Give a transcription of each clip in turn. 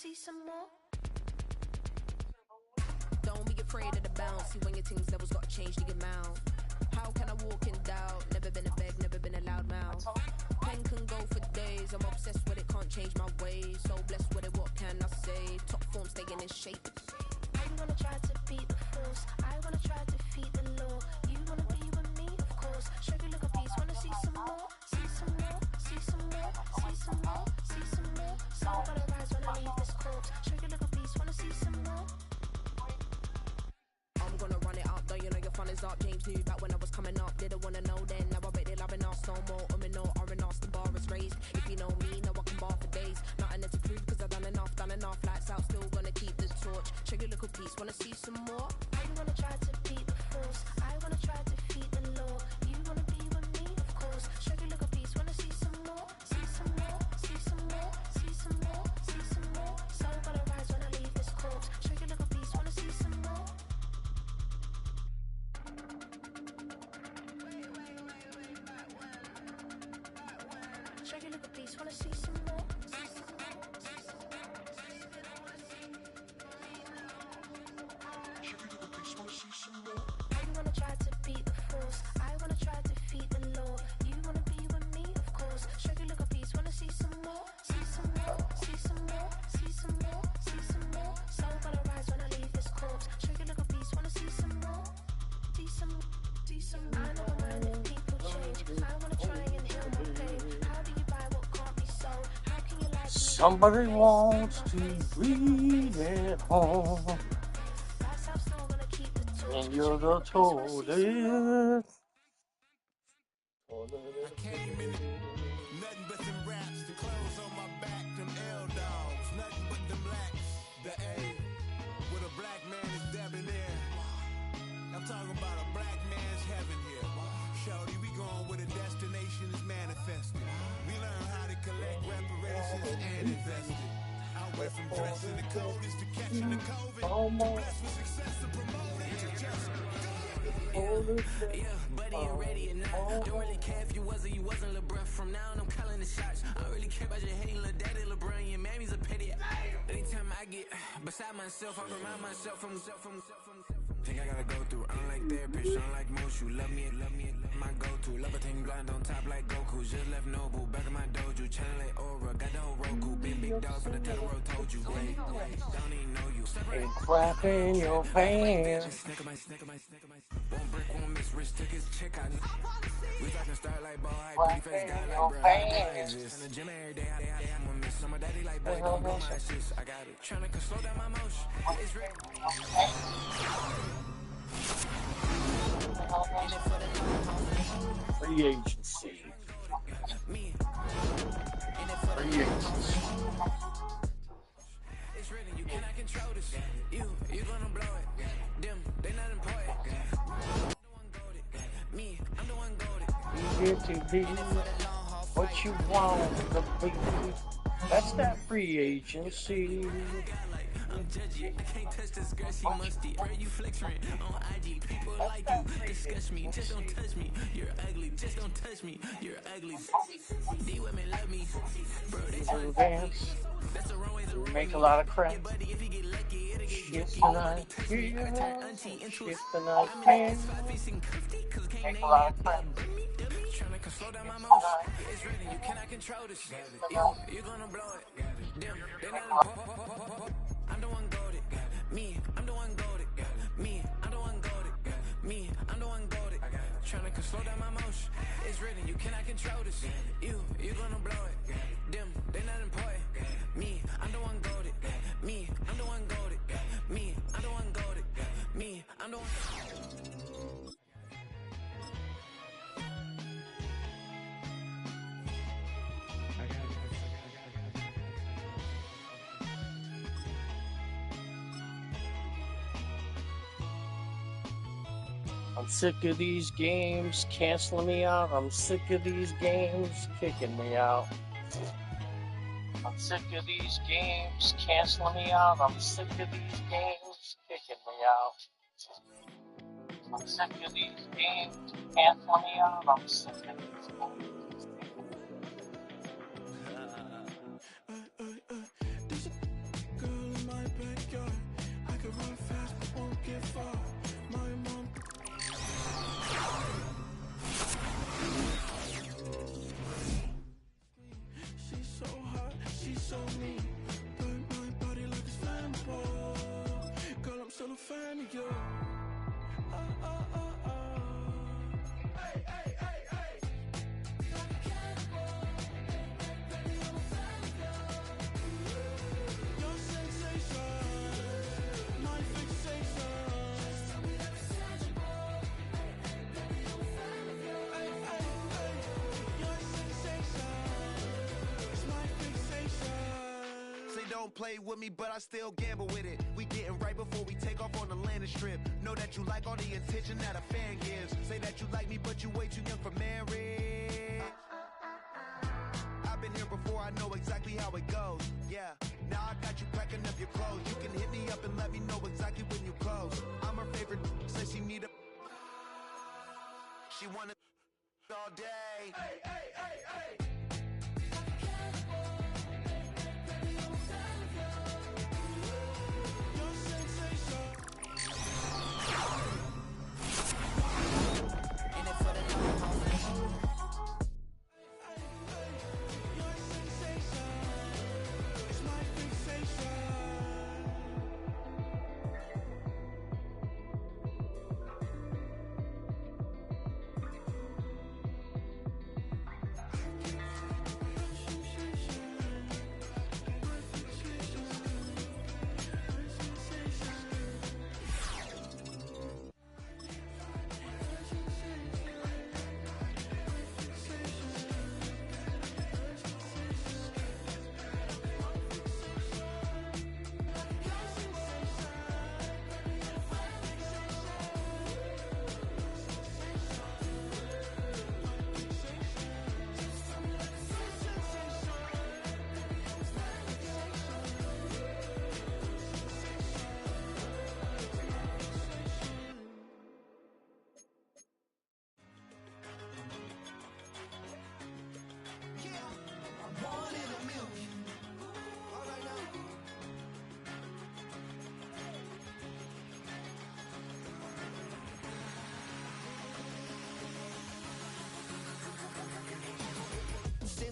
see some more? Don't be afraid of the bounce. See when your things levels got changed to your mouth. How can I walk in doubt? Never been a beg, never been a loud mouth. Pen can go for days. I'm obsessed with it, can't change my ways. So blessed with it, what can I say? Top form staying in shape. I wanna try to beat the force. I wanna try to defeat the law. You wanna be with me, of course. Show you look a piece, wanna see some more? See some more, see some more, see some more, see some more. Soul gonna rise when I leave this corpse. Show you look a piece, wanna see some more? I'm gonna run it up, though you know your fun is up. James knew back when I was coming up, didn't wanna know then. Now I bet they're loving us no more. No R&R, the bar is raised. If you know me, know I can bar for days. Nothing to prove, cause I've done enough. Lights out, still gonna keep the torch. Show you a little piece, wanna see some more? I wanna try to beat the force. I wanna try to defeat the law. You wanna be with me, of course. Show you look a piece, wanna see some more? See some more, see some more, see some more, see some more. Soul gonna rise when I leave this corpse. Show you look a piece, wanna see some more? Show you look a piece, wanna see some more? I wanna try to beat the force. I wanna try to defeat the law. You wanna be with me, of course. Show you look a piece, wanna see some more? See some more, see some more, see some more, see some more. Soul gonna rise when I leave this corpse. Show you look a piece, wanna see some more? See some, see some. I never mind if people change. I wanna try and heal my pain. How do you buy what can't be sold? How can you lie to me? Somebody wants to breathe at home. That's how still gonna keep the torch. And you're the toilet. I came in nothing but them raps, the clothes on my back, them L dogs, nothing but them blacks. The A with a black man is debonair. I'm talking about a black man's heaven here. Shorty, we going where the destination is manifested. We learn how to collect reparations and invest it. I went from dressing the coldest to catching the COVID, to blessed with success to promote it to just Yeah, buddy, you ready or not? Don't really care if you was or you wasn't LeBron. From now on, I'm calling the shots. I don't really care about your hating little daddy LeBron. Your mammy's a petty. Anytime I get beside myself, I remind myself from. Think I gotta go through. I don't like therapist, I don't like most. You love me, my go-to. Love a thing blind on top like Goku. Just left Noble, back in my dojo. Channel like Aura, got the whole Roku. Big dog for the title road, told you. Wait, don't even know you. And crap in your pants. One brick, one miss, Rich took his check out. We talking start like ball, high, pretty face, guy like bro. In the gym every day, I'm gonna miss some of daddy like boy, don't blow my assist. I got it. Trying to slow down my motion. It's real. Free agency. Free agency. It's written, you cannot control this. You gonna blow it. Them, they not important. Me, I'm the one goaded. You get to be what you want to be. That's that free agency. I'm judgy. I can't touch this girl, she musty. Where you flex rent on IG? People like you disgust me. Just don't touch me. You're ugly. Just don't touch me. You're ugly. These women love me, bro. They try to Dance. that's the wrong way to Make a lot of crap. buddy. If you get lucky, it'll get Shift yucky. tonight. I can turn auntie into a Shift tonight. I'm in the X5 facing cuffy, cause can't Make name a lot it. of crap. Trying to slow down my motion. It's ready, you cannot control this. You gonna blow it. Them, they not important. I'm the one goaded. Me, I'm the one goaded. Me, I'm the one goaded. Me, I'm the one goaded. Trying to slow down my motion. It's written, you cannot control this. You gonna blow it. Them, they not important. Me, I'm the one goaded. Me, I'm the one goaded. Me, I'm the one goaded. Me, I'm the one. I'm sick of these games canceling me out. I'm sick of these games kicking me out. I'm sick of these games canceling me out. I'm sick of these games kicking me out. I'm sick of these games canceling me out. I'm sick of these games. don't play with me, but I still gamble with it. We getting right before we take off on the landing strip. Know that you like all the attention that a fan gives. Say that you like me, but you way too young for marriage. I've been here before, I know exactly how it goes. Yeah, now I got you packing up your clothes. You can hit me up and let me know exactly when you close. I'm her favorite, says she need a... She wanna all day. Hey, hey, hey, hey.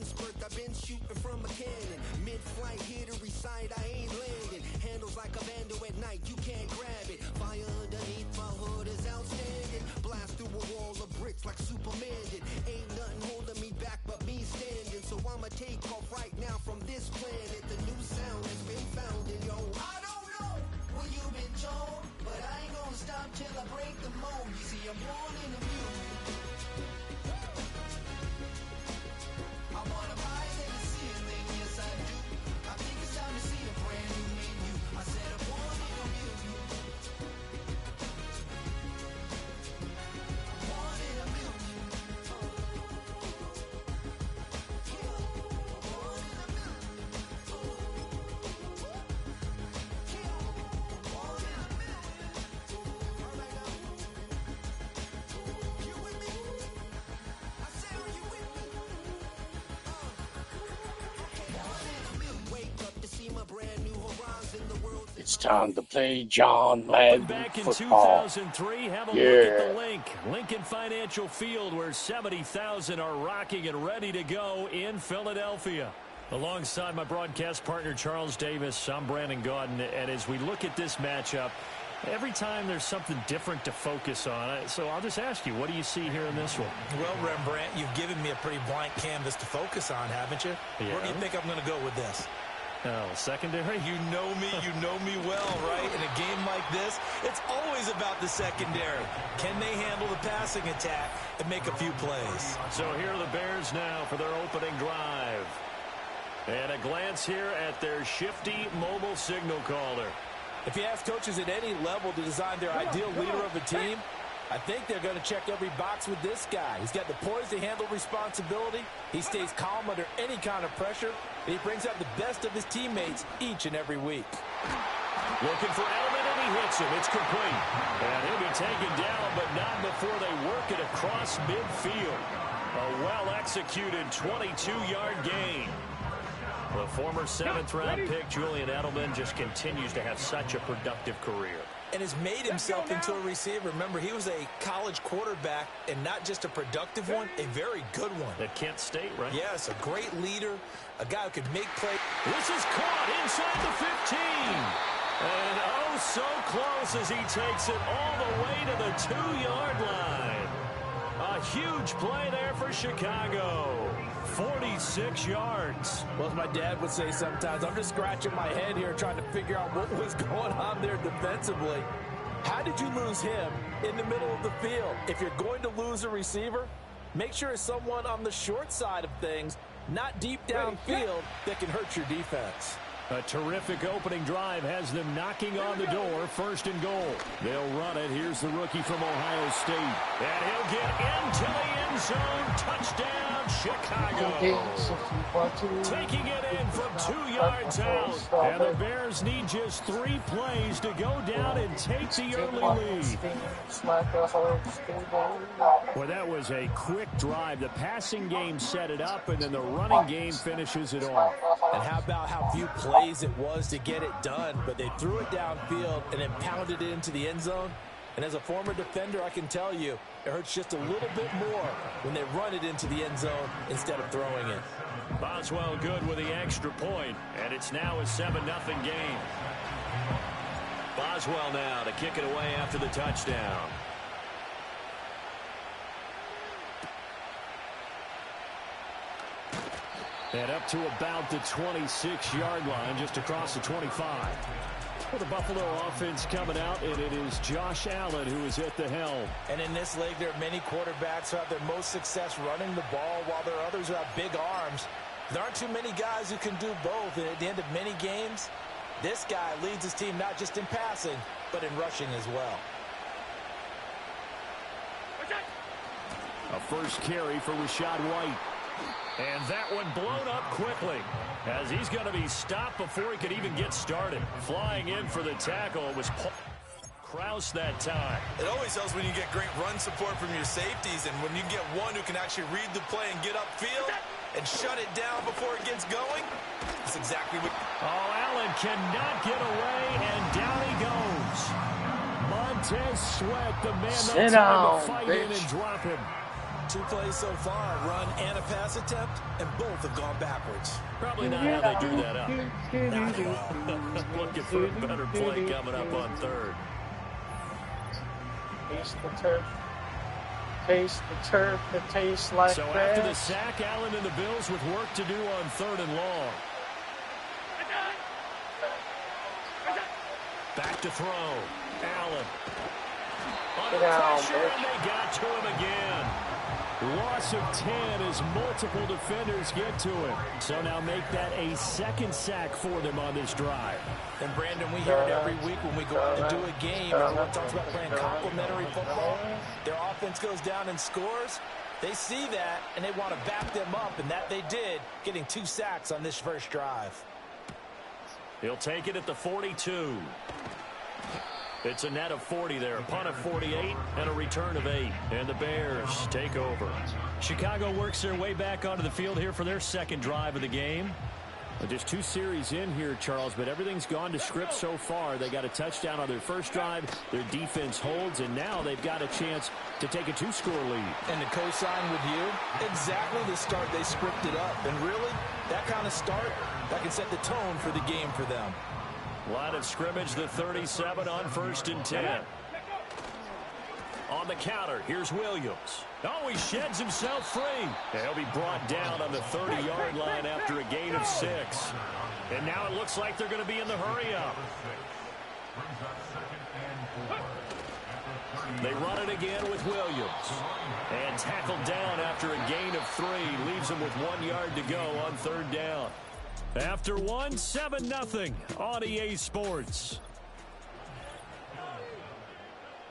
Squirt, I've been shooting from a cannon. Mid-flight, here to recite, I ain't landing. Handles like a vandal at night, you can't grab it. Fire underneath my hood is outstanding. Blast through a wall of bricks like Superman did. Ain't nothing holding me back but me standing. So I'ma take off right now from this planet. The new sound has been found in yo. I don't know what you've been told, but I ain't gonna stop till I break the mold. You see, I'm born in the music. I wanna rise in the ceiling, yes I do. I think it's time to see a brand new menu. I said I'm born in a million. Born in a million. Born in a million. Born in a million. All right now. You with me? I said, are you with me? It's time to play John Madden Back in football. 2003, have a Yeah. look at the Lincoln Financial Field, where 70,000 are rocking and ready to go in Philadelphia. Alongside my broadcast partner Charles Davis, I'm Brandon Gaudin, and as we look at this matchup, every time there's something different to focus on. So I'll just ask you, what do you see here in this one? Well, Rembrandt, you've given me a pretty blank canvas to focus on, haven't you? Yeah. Where do you think I'm going to go with this? Oh, secondary? You know me well, right? In a game like this, it's always about the secondary. Can they handle the passing attack and make a few plays? So here are the Bears now for their opening drive. And a glance here at their shifty mobile signal caller. If you ask coaches at any level to design their ideal leader of a team, I think they're going to check every box with this guy. He's got the poise to handle responsibility. He stays calm under any kind of pressure. And he brings out the best of his teammates each and every week. Looking for Edelman, and he hits him. It's complete. And he'll be taken down, but not before they work it across midfield. A well-executed 22-yard gain. The former 7th-round pick, Julian Edelman, just continues to have such a productive career. And has made himself into a receiver. Remember, he was a college quarterback, and not just a productive one, a very good one. At Kent State, right? Yes, a great leader, a guy who could make plays. This is caught inside the 15. And oh, so close as he takes it all the way to the 2-yard line. A huge play there for Chicago. 46 yards. Well, as my dad would say sometimes, I'm just scratching my head here trying to figure out what was going on there defensively. How did you lose him in the middle of the field? If you're going to lose a receiver, make sure it's someone on the short side of things, not deep downfield, that can hurt your defense. A terrific opening drive has them knocking on the door, 1st and goal. They'll run it. Here's the rookie from Ohio State. And he'll get into the end zone. Touchdown, Chicago. Taking it in from 2 yards out. And the Bears need just 3 plays to go down and take the early lead. Well, that was a quick drive. The passing game set it up, and then the running game finishes it off. And how about how few plays it was to get it done, but they threw it downfield and then pounded it into the end zone. And as a former defender, I can tell you, it hurts just a little bit more when they run it into the end zone instead of throwing it. Boswell good with the extra point, and it's now a 7-0 game. Boswell now to kick it away after the touchdown. And up to about the 26-yard line, just across the 25. For the Buffalo offense coming out, and it is Josh Allen who is at the helm. And in this league, there are many quarterbacks who have their most success running the ball, while there are others who have big arms. There aren't too many guys who can do both, and at the end of many games, this guy leads his team not just in passing, but in rushing as well. A first carry for Rachaad White. And that one blown up quickly as he's going to be stopped before he could even get started. Flying in for the tackle was Krause that time. It always helps when you get great run support from your safeties, and when you get one who can actually read the play and get upfield and shut it down before it gets going. That's exactly what... Oh, Allen cannot get away, and down he goes. Montez Sweat, the man that's trying to fight in and drop him. 2 plays so far, run and a pass attempt, and both have gone backwards. Probably not how they drew that up. Looking for a better play coming up on 3rd. Taste the turf. Taste the turf. It tastes like so that. After the sack, Allen and the Bills with work to do on 3rd and long. Back to throw. Allen. Under pressure, and they got to him again. Loss of 10 as multiple defenders get to him. So now make that a 2nd sack for them on this drive. And Brandon, we hear it every week when we go out to do a game. Everyone talks about playing complementary football. Their offense goes down and scores. They see that, and they want to back them up, and that they did, getting 2 sacks on this first drive. He'll take it at the 42. It's a net of 40 there, a punt of 48, and a return of 8. And the Bears take over. Chicago works their way back onto the field here for their 2nd drive of the game. Just 2 series in here, Charles, but everything's gone to script so far. They got a touchdown on their first drive. Their defense holds, and now they've got a chance to take a 2-score lead. And to co-sign with you, exactly the start they scripted up. And really, that kind of start, that can set the tone for the game for them. Line of scrimmage, the 37 on 1st and 10. On the counter, here's Williams. Oh, he sheds himself free. And he'll be brought down on the 30-yard line after a gain of 6. And now it looks like they're going to be in the hurry-up. They run it again with Williams. And tackled down after a gain of 3. Leaves him with 1 yard to go on 3rd down. After 1, 7-0 on EA Sports.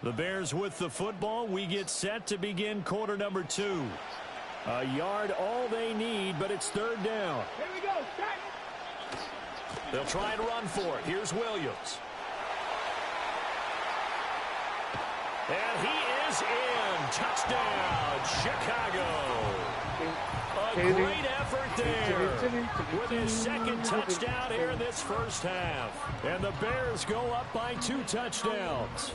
The Bears with the football. We get set to begin quarter number 2. A yard all they need, but it's 3rd down. Here we go. They'll try and run for it. Here's Williams. And he is in. Touchdown, Chicago. A great effort there with his 2nd touchdown here in this first half. And the Bears go up by 2 touchdowns.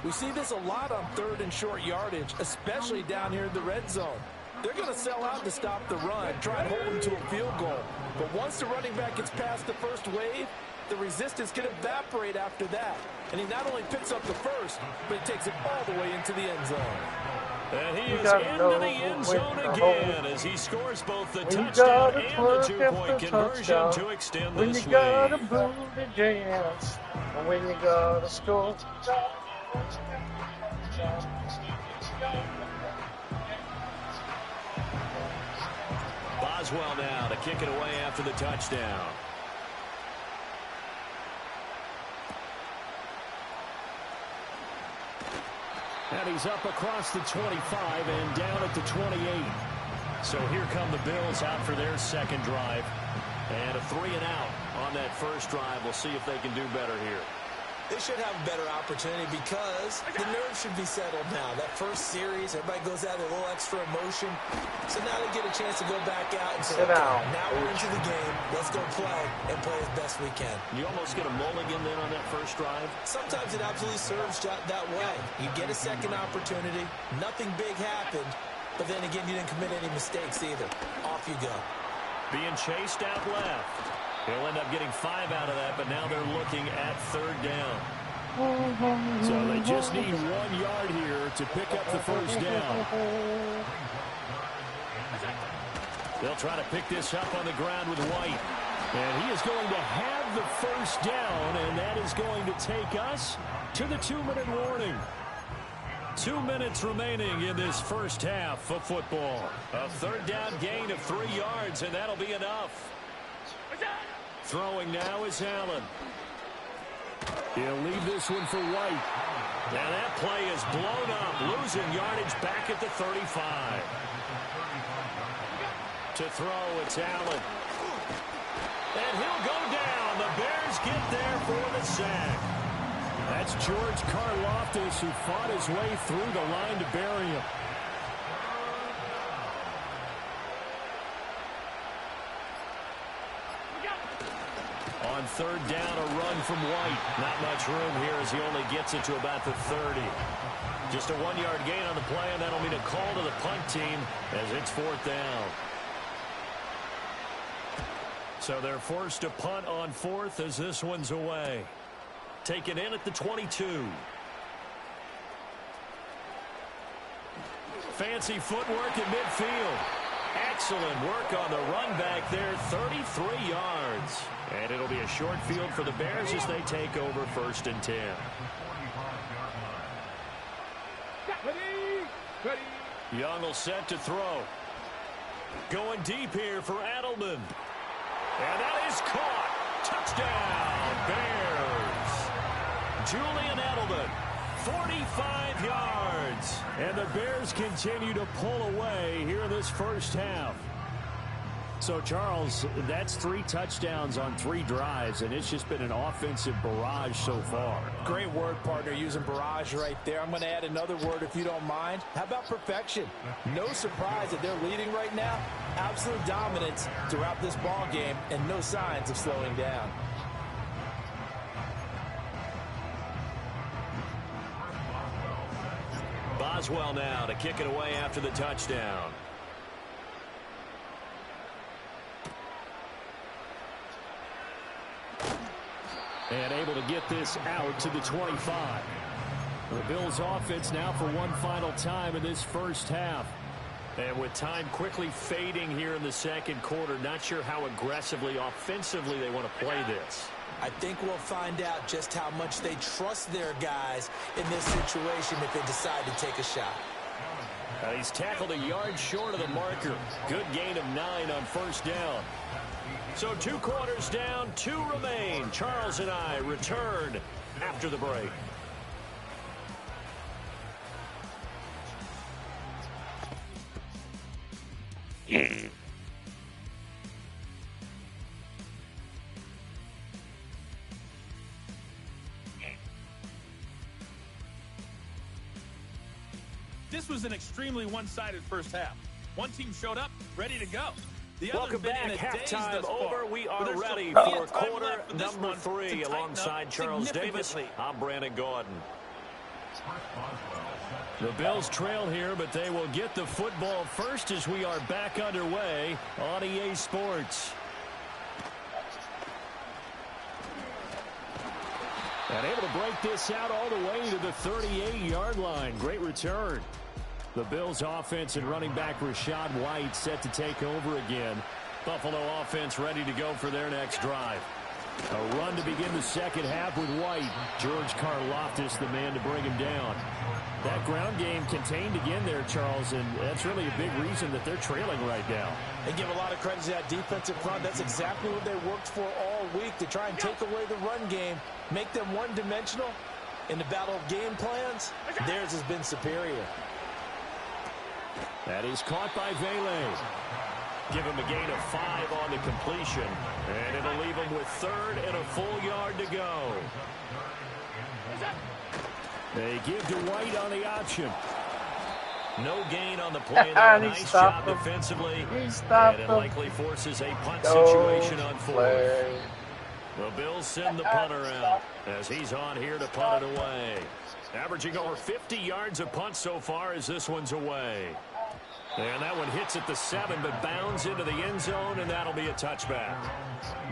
We see this a lot on 3rd and short yardage, especially down here in the red zone. They're going to sell out to stop the run, try and hold them to a field goal. But once the running back gets past the first wave, the resistance can evaporate after that. And he not only picks up the first, but he takes it all the way into the end zone. And he is into the end zone again as he scores both the touchdown and the 2-point conversion to extend this lead. When you got a boom to dance, and when you got a score. Boswell now to kick it away after the touchdown. And he's up across the 25 and down at the 28. So here come the Bills out for their second drive. And a 3 and out on that first drive. We'll see if they can do better here. They should have a better opportunity because the nerves should be settled now. That first series, everybody goes out with a little extra emotion. So now they get a chance to go back out and say, okay, now we're into the game. Let's go play and play as best we can. You almost get a mulligan then on that first drive? Sometimes it absolutely serves that way. You get a second opportunity. Nothing big happened. But then again, you didn't commit any mistakes either. Off you go. Being chased out left. He'll end up getting 5 out of that, but now they're looking at third down. So they just need 1 yard here to pick up the first down. They'll try to pick this up on the ground with White. And he is going to have the first down, and that is going to take us to the 2-minute warning. 2 minutes remaining in this first half of football. A third down gain of 3 yards, and that'll be enough. Throwing now is Allen. He'll leave this one for White. Now that play is blown up, losing yardage back at the 35. To throw, it's Allen. And he'll go down. The Bears get there for the sack. That's George Karlaftis, who fought his way through the line to bury him. On third down, a run from White. Not much room here as he only gets it to about the 30. Just a 1-yard gain on the play, and that'll mean a call to the punt team as it's fourth down. So they're forced to punt on fourth as this one's away. Taken in at the 22. Fancy footwork at midfield. Excellent work on the run back there, 33 yards. And it'll be a short field for the Bears as they take over first and 10. Young will set to throw. Going deep here for Adelman. And that is caught. Touchdown, Bears. Julian Edelman, 45 yards. And the Bears continue to pull away here in this first half. So, Charles, that's 3 touchdowns on 3 drives, and it's just been an offensive barrage so far. Great word, partner, using barrage right there. I'm going to add another word if you don't mind. How about perfection? No surprise that they're leading right now. Absolute dominance throughout this ball game and no signs of slowing down. Boswell now to kick it away after the touchdown. And able to get this out to the 25. The Bills offense now for one final time in this first half. And with time quickly fading here in the second quarter, not sure how aggressively, offensively they want to play this. I think we'll find out just how much they trust their guys in this situation if they decide to take a shot. He's tackled a yard short of the marker. Good gain of 9 on first down. So 2 quarters down, 2 remain. Charles and I return after the break. This was an extremely one-sided first half. One team showed up, ready to go. Welcome back. Halftime over. We are ready for quarter number 3 alongside Charles Davis. I'm Brandon Gaudin. The Bills trail here, but they will get the football first as we are back underway on EA Sports. And able to break this out all the way to the 38-yard line. Great return. The Bills offense and running back Rachaad White set to take over again. Buffalo offense ready to go for their next drive. A run to begin the second half with White. George Karlaftis, the man to bring him down. That ground game contained again there, Charles, and that's really a big reason that they're trailing right now. They give a lot of credit to that defensive front. That's exactly what they worked for all week, to try and take away the run game, make them one-dimensional, In the battle of game plans, theirs has been superior. That is caught by Vele. Give him a gain of 5 on the completion. And it'll leave him with 3rd and a full yard to go. They give to White on the option. No gain on the play there. Nice job defensively. And it likely forces a punt situation on 4th. The Bills send the punter out as he's on here to punt it away. Averaging over 50 yards a punt so far as this one's away. And that one hits at the 7, but bounds into the end zone, and that'll be a touchback.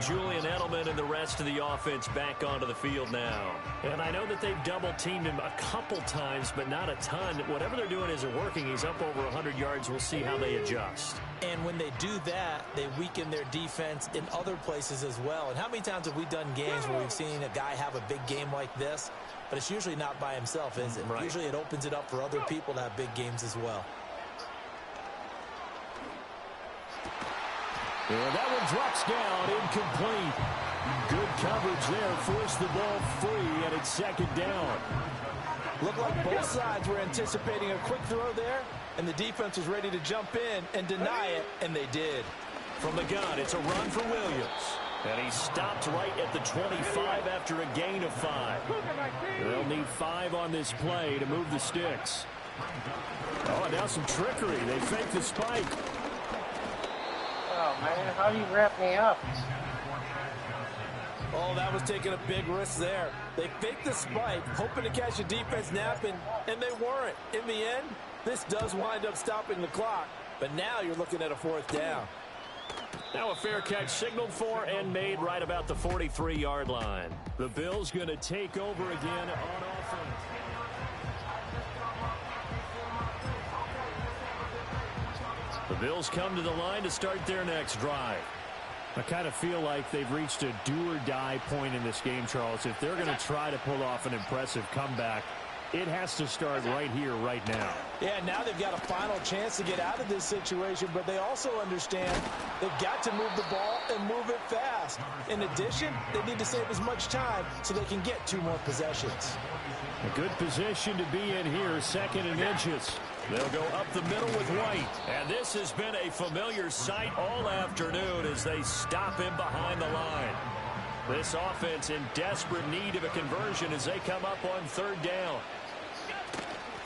Julian Edelman and the rest of the offense back onto the field now. And I know that they've double-teamed him a couple times, but not a ton. Whatever they're doing isn't working. He's up over 100 yards. We'll see how they adjust. And when they do that, they weaken their defense in other places as well. And how many times have we done games where we've seen a guy have a big game like this? But it's usually not by himself, is it? Right. Usually it opens it up for other people to have big games as well. And that one drops down, incomplete. Good coverage there, forced the ball free, and it's 2nd down. Looked like both sides were anticipating a quick throw there, and the defense was ready to jump in and deny it, and they did. From the gun, it's a run for Williams. And he stopped right at the 25 after a gain of 5. They'll need 5 on this play to move the sticks. Oh, and now some trickery. They fake the spike. Oh, man, how do you wrap me up? Oh, that was taking a big risk there. They faked the spike, hoping to catch a defense napping, and they weren't. In the end, this does wind up stopping the clock. But now you're looking at a 4th down. Now a fair catch signaled for and made right about the 43-yard line. The Bills going to take over again on offense. The Bills come to the line to start their next drive. I kind of feel like they've reached a do-or-die point in this game, Charles. If they're going to try to pull off an impressive comeback, it has to start right here, right now. Yeah, now they've got a final chance to get out of this situation, but they also understand they've got to move the ball and move it fast. In addition, they need to save as much time so they can get 2 more possessions. A good position to be in here, 2nd and inches. They'll go up the middle with White. And this has been a familiar sight all afternoon as they stop him behind the line. This offense in desperate need of a conversion as they come up on 3rd down.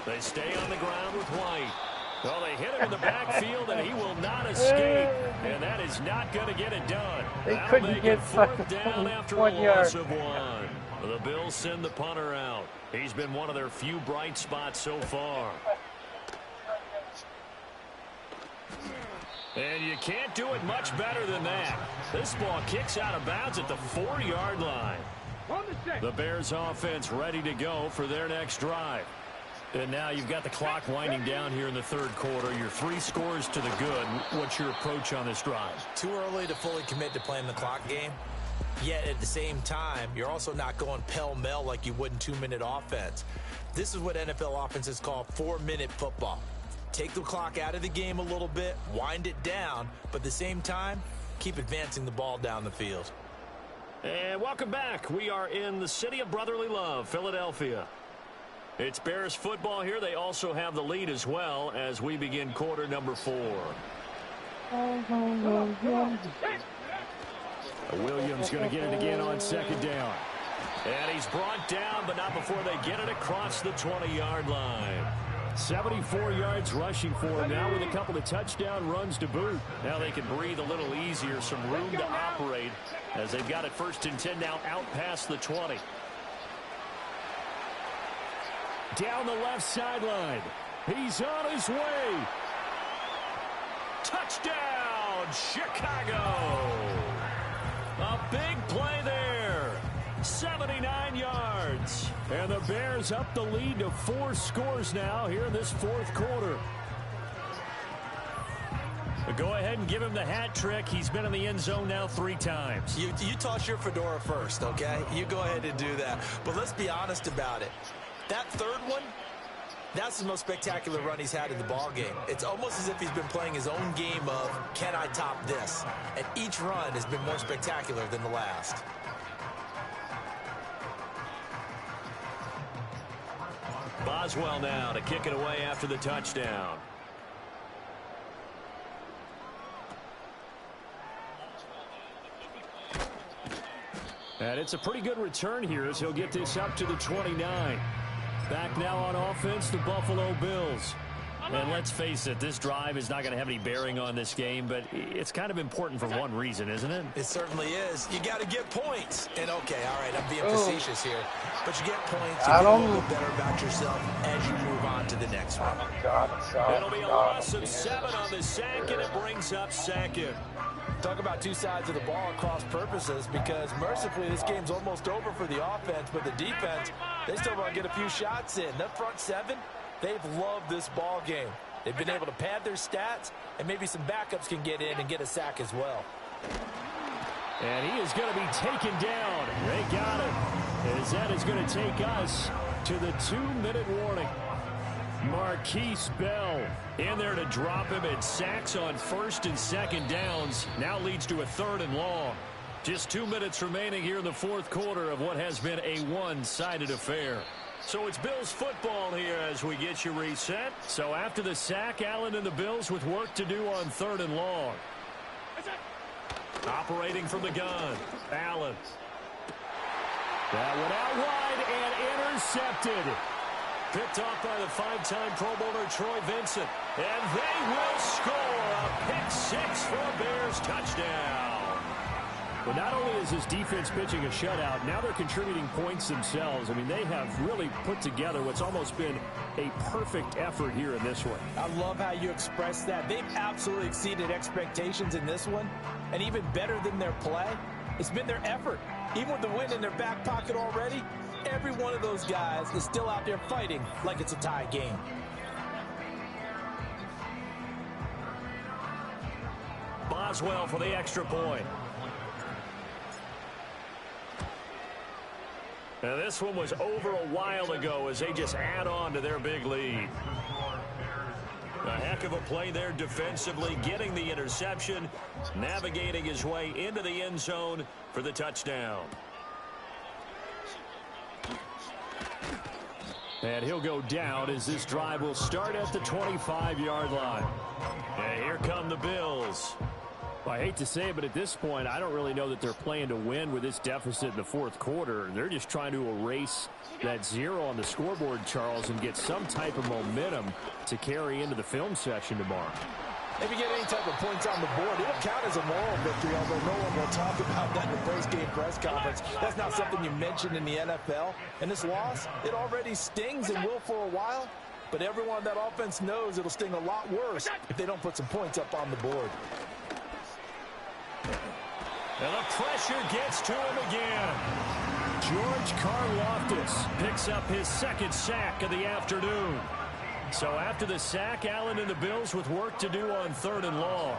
They stay on the ground with White. Well, they hit him in the backfield, and he will not escape. And that is not going to get it done. They That'll couldn't make get it 4th down after a 1 loss yard. of 1. The Bills send the punter out. He's been one of their few bright spots so far. And you can't do it much better than that. This ball kicks out of bounds at the 4-yard line. The Bears offense ready to go for their next drive. And now you've got the clock winding down here in the 3rd quarter. You're 3 scores to the good. What's your approach on this drive? Too early to fully commit to playing the clock game. Yet at the same time, you're also not going pell-mell like you would in 2-minute offense. This is what NFL offenses call 4-minute football. Take the clock out of the game a little bit, wind it down, but at the same time, keep advancing the ball down the field. And welcome back. We are in the city of brotherly love, Philadelphia. It's Bears football here. They also have the lead as well as we begin quarter number 4. Williams going to get it again on 2nd down. And he's brought down, but not before they get it across the 20-yard line. 74 yards rushing for him now with a couple of touchdown runs to boot. Now they can breathe a little easier, some room to operate as they've got it 1st and 10 now out past the 20. Down the left sideline. He's on his way. Touchdown, Chicago. A big play there. 79 yards. And the Bears up the lead to 4 scores now here in this 4th quarter. But go ahead and give him the hat trick. He's been in the end zone now 3 times. You toss your fedora first, okay? You go ahead and do that. But let's be honest about it. That 3rd one, that's the most spectacular run he's had in the ball game. It's almost as if he's been playing his own game of, can I top this? And each run has been more spectacular than the last. Boswell now to kick it away after the touchdown. And it's a pretty good return here as he'll get this up to the 29. Back now on offense, the Buffalo Bills. And let's face it, this drive is not going to have any bearing on this game, but it's kind of important for one reason, isn't it? It certainly is. You got to get points. And okay, all right, I'm being facetious here, but you get points, you get a little bit better about yourself as you move on to the next one. It'll be a loss of 7 on the sack, and it brings up second. Talk about two sides of the ball at cross purposes, because mercifully this game's almost over for the offense, but the defense, they still want to get a few shots in. That front 7, they've loved this ball game. They've been able to pad their stats, and maybe some backups can get in and get a sack as well. And he is going to be taken down. They got it. As that is going to take us to the 2-minute warning. Marquise Bell in there to drop him, and sacks on 1st and 2nd downs. Now leads to a 3rd and long. Just 2 minutes remaining here in the 4th quarter of what has been a one-sided affair. So it's Bills football here as we get you reset. So after the sack, Allen and the Bills with work to do on 3rd and long. Operating from the gun, Allen. That went out wide and intercepted. Picked off by the 5-time Pro Bowler Troy Vincent. And they will score a pick 6 for a Bears touchdown. But not only is his defense pitching a shutout, now they're contributing points themselves. I mean, they have really put together what's almost been a perfect effort here in this one. I love how you express that. They've absolutely exceeded expectations in this one. And even better than their play, it's been their effort. Even with the win in their back pocket already, every one of those guys is still out there fighting like it's a tie game. Boswell for the extra point. Now this one was over a while ago as they just add on to their big lead. A heck of a play there defensively, getting the interception, navigating his way into the end zone for the touchdown. And he'll go down as this drive will start at the 25-yard line. And here come the Bills. Well, I hate to say it, but at this point, I don't really know that they're playing to win with this deficit in the 4th quarter. They're just trying to erase that 0 on the scoreboard, Charles, and get some type of momentum to carry into the film session tomorrow. If you get any type of points on the board, it'll count as a moral victory, although no one will talk about that in the post-game press conference. That's not something you mentioned in the NFL. And this loss, it already stings and will for a while, but everyone on that offense knows it'll sting a lot worse if they don't put some points up on the board. And the pressure gets to him again. George Karlaftis picks up his 2nd sack of the afternoon. So after the sack, Allen and the Bills with work to do on 3rd and long.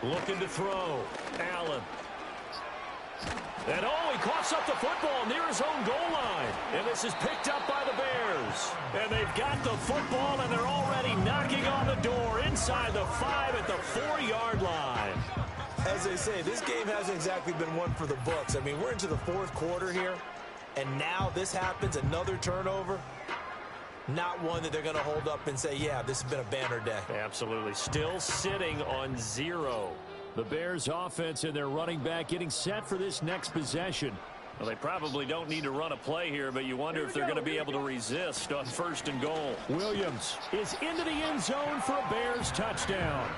Looking to throw. Allen. And he coughs up the football near his own goal line. And this is picked up by the Bears. And they've got the football, and they're already knocking on the door inside the 5 at the 4-yard line. As they say, this game hasn't exactly been one for the books. I mean, we're into the 4th quarter here, and now this happens, another turnover. Not one that they're going to hold up and say, yeah, this has been a banner day. Absolutely. Still sitting on 0. The Bears offense and their running back getting set for this next possession. Well, they probably don't need to run a play here, but you wonder if they're going to be able to resist on 1st and goal. Williams is into the end zone for a Bears touchdown.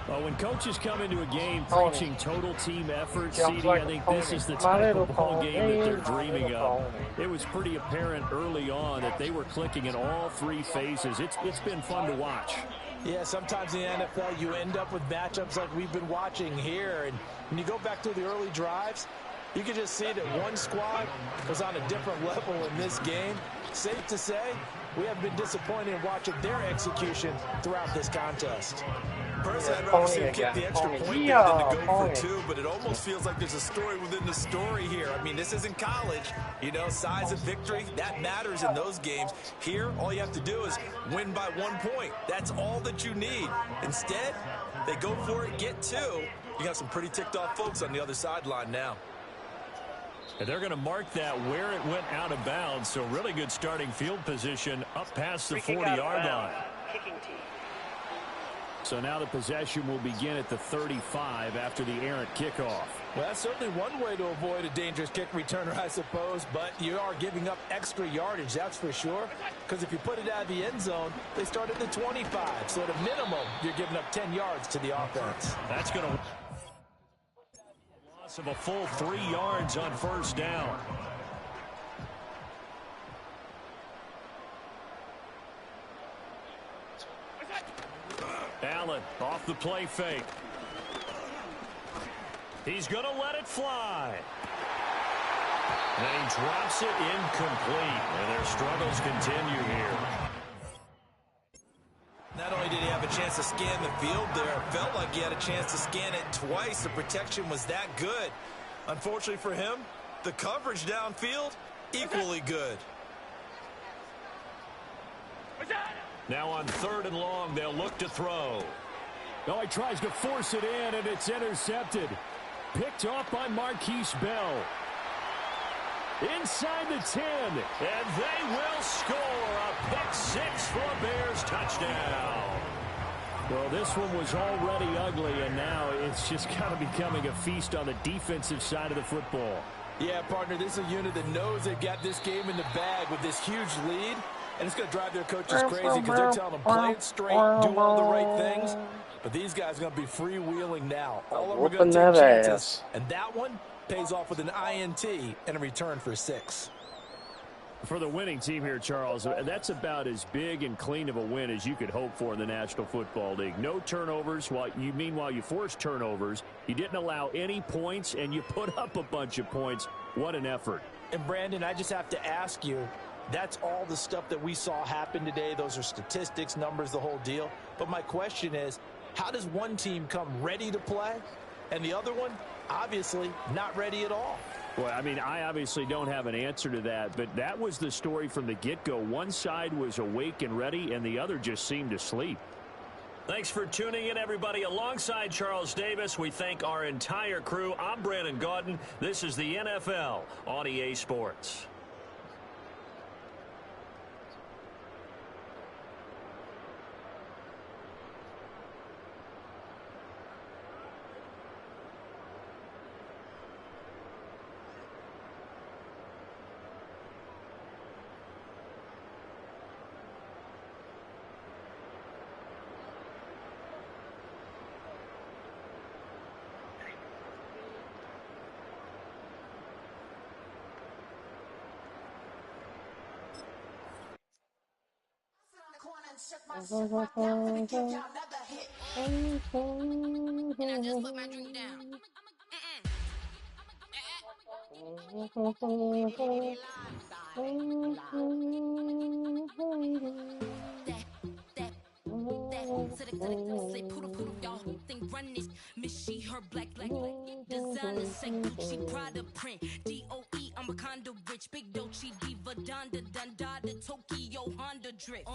Well, when coaches come into a game preaching total team effort, CD, I think this is the type of ball game that they're dreaming of. It was pretty apparent early on that they were clicking in all 3 phases. It's been fun to watch. Yeah, sometimes in the NFL you end up with matchups like we've been watching here. And when you go back to the early drives, you can just see that one squad was on a different level in this game. Safe to say, we have been disappointed in watching their execution throughout this contest. Personally, I'd rather see him kick the extra point than to go for 2, but it almost feels like there's a story within the story here. I mean, this isn't college. You know, size of victory, that matters in those games. Here, all you have to do is win by 1 point. That's all that you need. Instead, they go for it, get 2. You got some pretty ticked off folks on the other sideline now. And they're going to mark that where it went out of bounds. So really good starting field position up past the 40-yard line. Kicking team. So now the possession will begin at the 35 after the errant kickoff. Well, that's certainly one way to avoid a dangerous kick returner, I suppose, but you are giving up extra yardage, that's for sure, because if you put it out of the end zone, they start at the 25, so at a minimum, you're giving up 10 yards to the offense. That's going to loss of a full 3 yards on first down. Allen off the play fake. He's going to let it fly. And he drops it incomplete. And their struggles continue here. Not only did he have a chance to scan the field there, it felt like he had a chance to scan it twice. The protection was that good. Unfortunately for him, the coverage downfield, equally good. Now on 3rd and long, they'll look to throw. Oh, he tries to force it in, and it's intercepted. Picked off by Marquise Bell. Inside the 10. And they will score a pick 6 for a Bears touchdown. Well, this one was already ugly, and now it's just kind of becoming a feast on the defensive side of the football. Yeah, partner, this is a unit that knows they've got this game in the bag with this huge lead. And it's going to drive their coaches crazy because they're telling them, play it straight, do all the right things. But these guys are going to be freewheeling now. All of them are going to take chances. And that one pays off with an INT and a return for 6. For the winning team here, Charles, that's about as big and clean of a win as you could hope for in the National Football League. No turnovers. Meanwhile, you forced turnovers. You didn't allow any points, and you put up a bunch of points. What an effort. And, Brandon, I just have to ask you, that's all the stuff that we saw happen today. Those are statistics, numbers, the whole deal. But my question is, how does one team come ready to play and the other one, obviously, not ready at all? Well, I mean, I obviously don't have an answer to that, but that was the story from the get-go. One side was awake and ready, and the other just seemed asleep. Thanks for tuning in, everybody. Alongside Charles Davis, we thank our entire crew. I'm Brandon Gaudin. This is the NFL on EA Sports. Shook myself right down to give y'all another hit. And I just put my drink down. Say poodle, y'all think run this. Miss she, her black designer, say Gucci, Prada print. DOE, I'm a condo rich. Big Dolce, Diva, Donda, the Tokyo, Honda drip.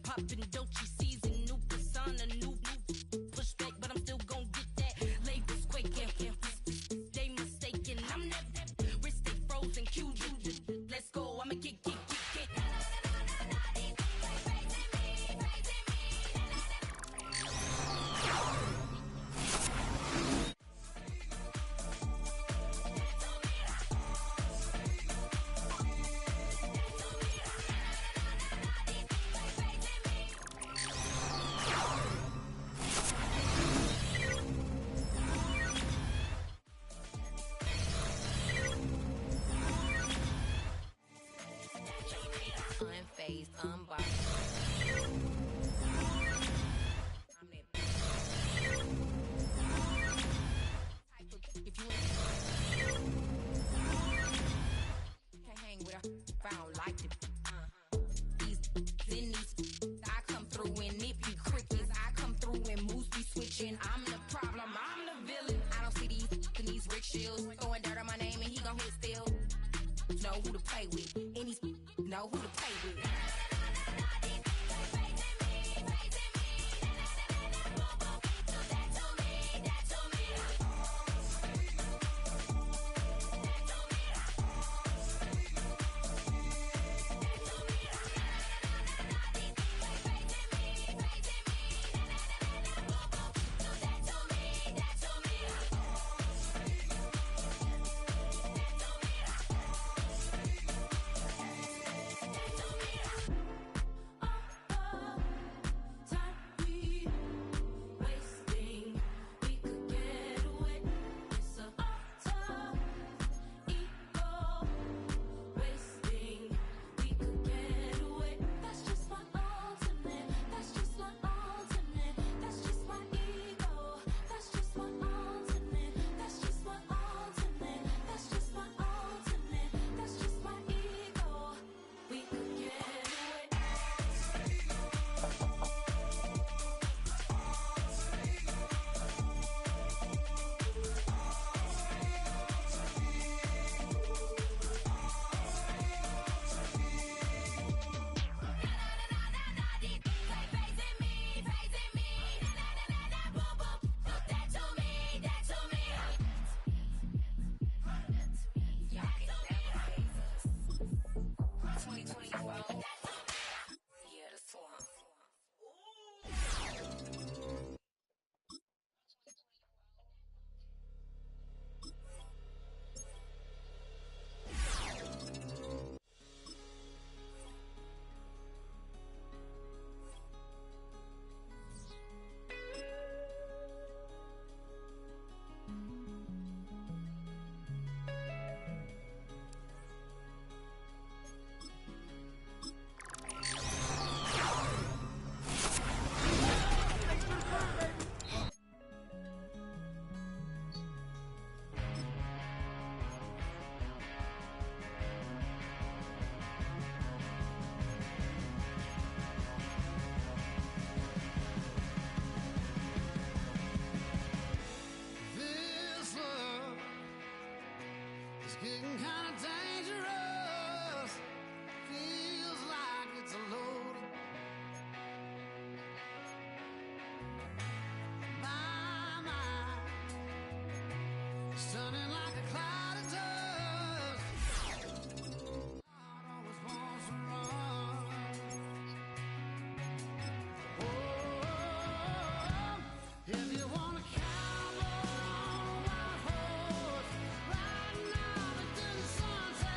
Poppin' Dolce season, new persona, new pushback, but I'm still gon' get that. Labels quaking, they mistaken. I'm that wrist stay frozen, QG. Let's go, I'ma get. Unfazed, unbothered. If you can't hang with her, if I don't like it. I come through and it be crickets. I come through and moves be switching. I'm the problem, I'm the villain. I don't see these rickshaws throwing dirt on my name and he gon' hit still. Know who to play with, and he's know who to play with. It's getting kind of dangerous. Feels like it's a load. My mind is turning like a cloud of dust. Heart always wants to run. Oh, if you want to cowboy on a white horse, riding out into the sunset.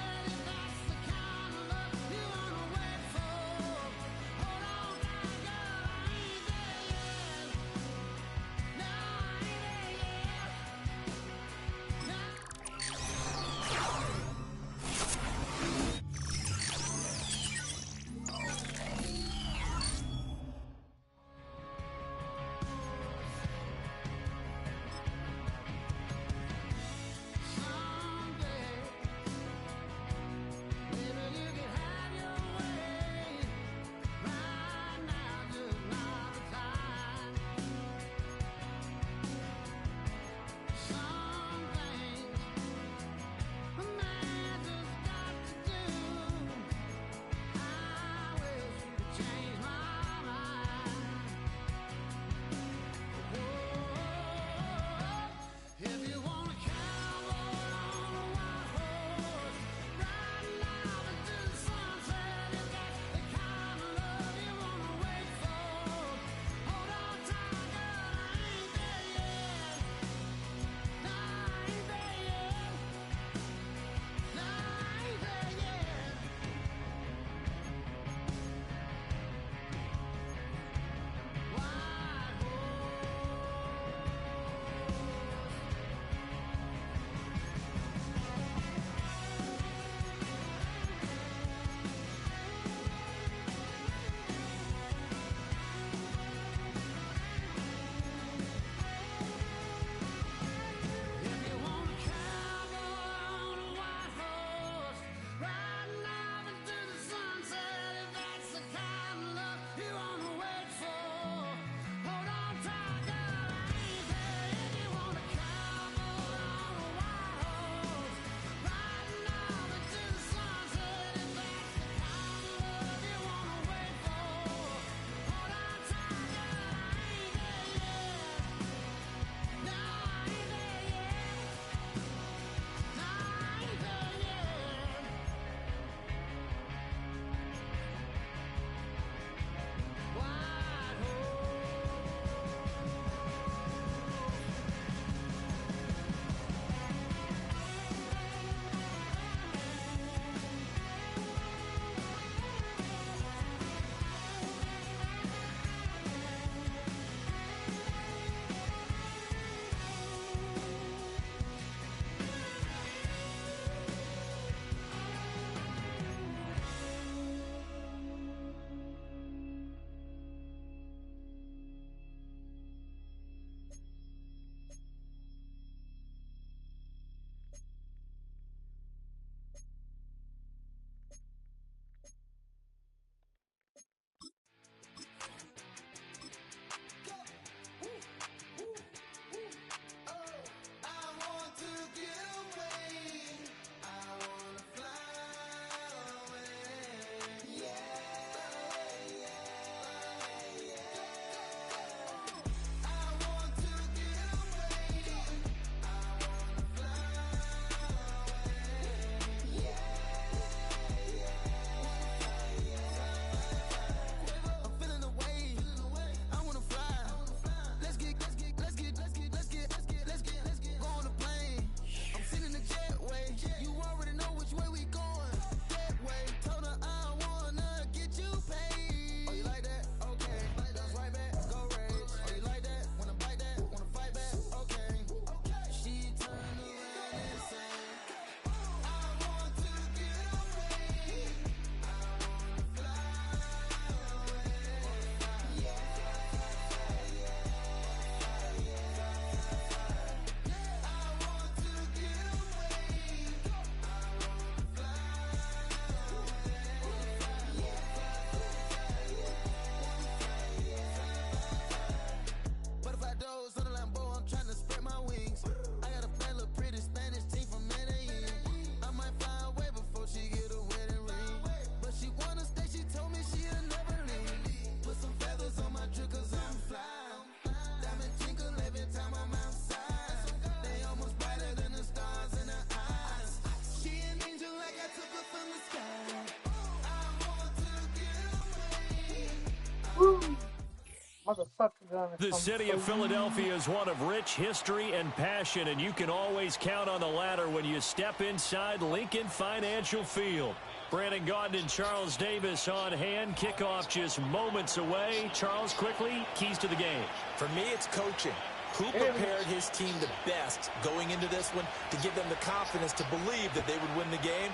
The city of Philadelphia is one of rich history and passion, and you can always count on the latter when you step inside Lincoln Financial Field. Brandon Gaudin and Charles Davis on hand. Kickoff just moments away. Charles, quickly, keys to the game. For me, it's coaching. Who prepared his team the best going into this one to give them the confidence to believe that they would win the game?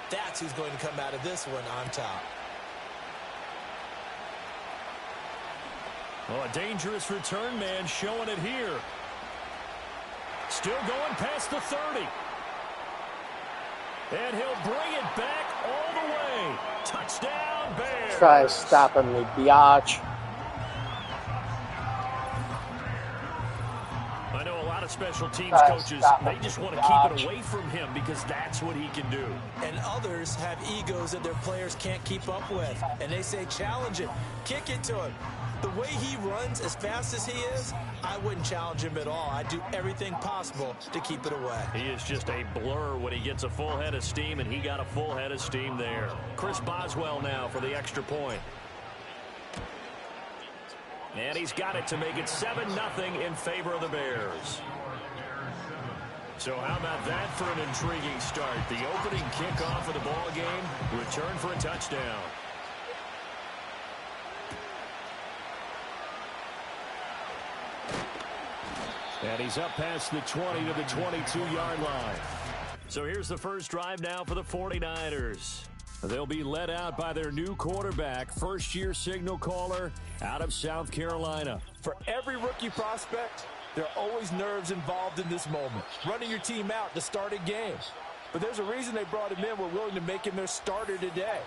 That's who's going to come out of this one on top. Oh, a dangerous return man showing it here. Still going past the 30. And he'll bring it back all the way. Touchdown, Bears. Try stopping me, biatch. I know a lot of special teams coaches, they just want to keep it away from him because that's what he can do. And others have egos that their players can't keep up with. And they say, challenge it. Kick it to him. The way he runs as fast as he is, I wouldn't challenge him at all. I'd do everything possible to keep it away. He is just a blur when he gets a full head of steam, and he got a full head of steam there. Chris Boswell now for the extra point. And he's got it to make it 7-0 in favor of the Bears. So how about that for an intriguing start? The opening kickoff of the ball game, return for a touchdown. And he's up past the 20 to the 22-yard line. So here's the first drive now for the 49ers. They'll be led out by their new quarterback, first-year signal caller out of South Carolina. For every rookie prospect, there are always nerves involved in this moment. Running your team out to start a game. But there's a reason they brought him in. We're willing to make him their starter today.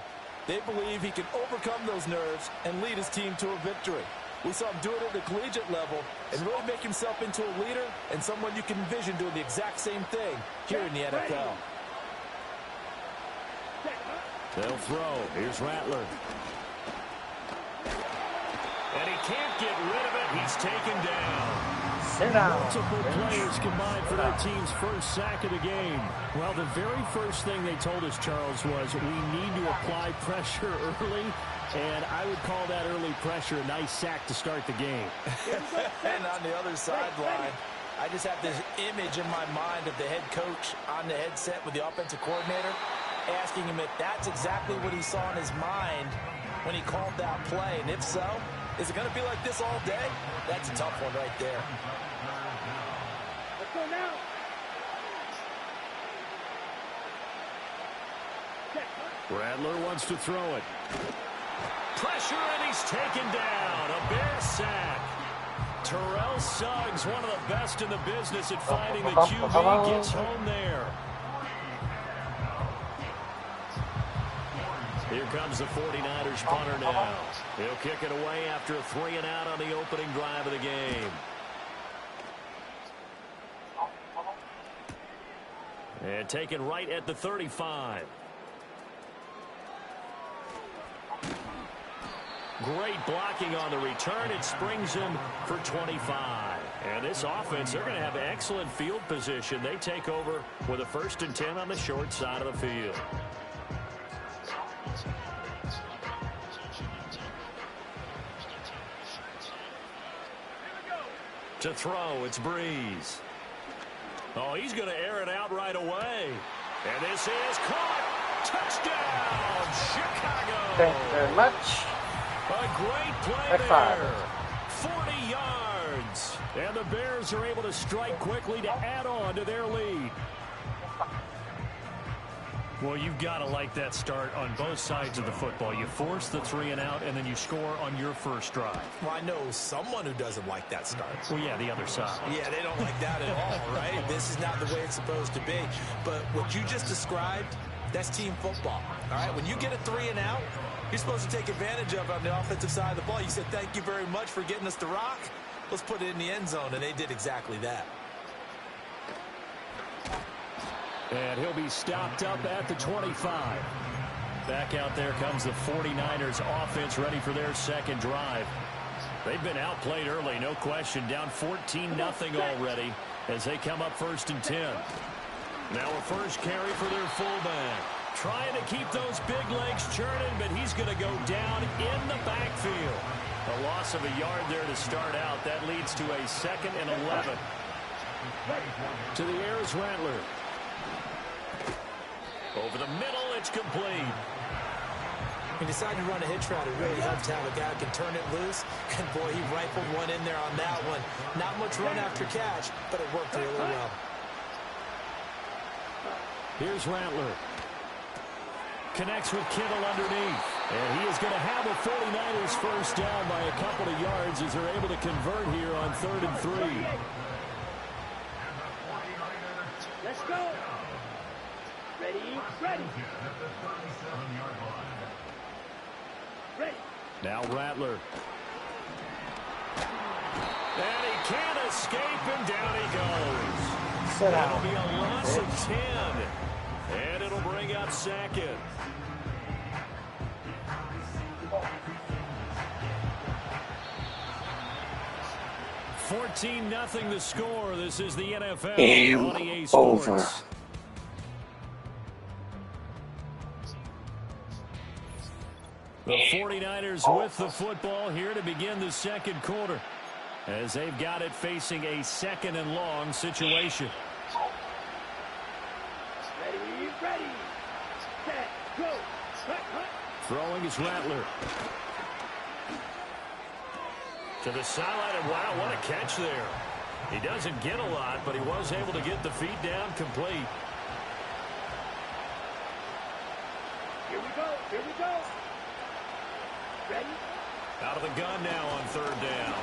They believe he can overcome those nerves and lead his team to a victory. We saw him do it at the collegiate level and really make himself into a leader and someone you can envision doing the exact same thing here in the NFL. They'll throw. Here's Rattler. And he can't get rid of it. He's taken down. Sit down. Multiple players combined for their team's first sack of the game. Well, the very first thing they told us, Charles, was we need to apply pressure early. And I would call that early pressure a nice sack to start the game. And on the other sideline, I just have this image in my mind of the head coach on the headset with the offensive coordinator asking him if that's exactly what he saw in his mind when he called that play. And if so, is it going to be like this all day? That's a tough one right there. Let's go now. Rattler wants to throw it. Pressure, and he's taken down. A Bear sack. Terrell Suggs, one of the best in the business at finding the QB, gets home there. Here comes the 49ers punter now. He'll kick it away after a 3-and-out on the opening drive of the game. And taken right at the 35. Great blocking on the return. It springs him for 25. And this offense, they're going to have excellent field position. They take over with a 1st and 10 on the short side of the field. To throw, it's Breeze. Oh, he's going to air it out right away. And this is caught. Touchdown, Chicago. Thank you very much. A great play there. 40 yards. And the Bears are able to strike quickly to add on to their lead. Well, you've got to like that start on both sides of the football. You force the 3-and-out, and then you score on your first drive. Well, I know someone who doesn't like that start. Well, yeah, the other side. Yeah, they don't like that at all, right? This is not the way it's supposed to be. But what you just described, that's team football, all right? When you get a 3-and-out, you're supposed to take advantage of it on the offensive side of the ball. You said, thank you very much for getting us the rock. Let's put it in the end zone, and they did exactly that. And he'll be stopped up at the 25. Back out there comes the 49ers offense ready for their second drive. They've been outplayed early, no question. Down 14-0 already as they come up 1st and 10. Now a first carry for their fullback. Trying to keep those big legs churning, but he's going to go down in the backfield. A loss of a yard there to start out. That leads to a 2nd and 11. To the air is Rattler. Over the middle, it's complete. He decided to run a hitch route. It really helps to have a guy who can turn it loose. And, boy, he rifled one in there on that one. Not much run after catch, but it worked really well. Here's Rattler. Connects with Kittle underneath. And he is going to have a 49ers first down by a couple of yards as they're able to convert here on 3rd and 3. Let's go. Ready, ready. Ready. Now Rattler. And he can't escape, and down he goes. That'll be a loss of 10. And it'll bring up 2nd. $14-0 the score. This is the NFL. Game on EA Sports. over. The 49ers with the football here to begin the second quarter, as they've got it facing a 2nd and long situation. Ready, ready. Set, go. Throwing is Rattler. To the sideline, and wow, what a catch there. He doesn't get a lot, but he was able to get the feet down complete. Here we go, here we go. Ready? Out of the gun now on 3rd down.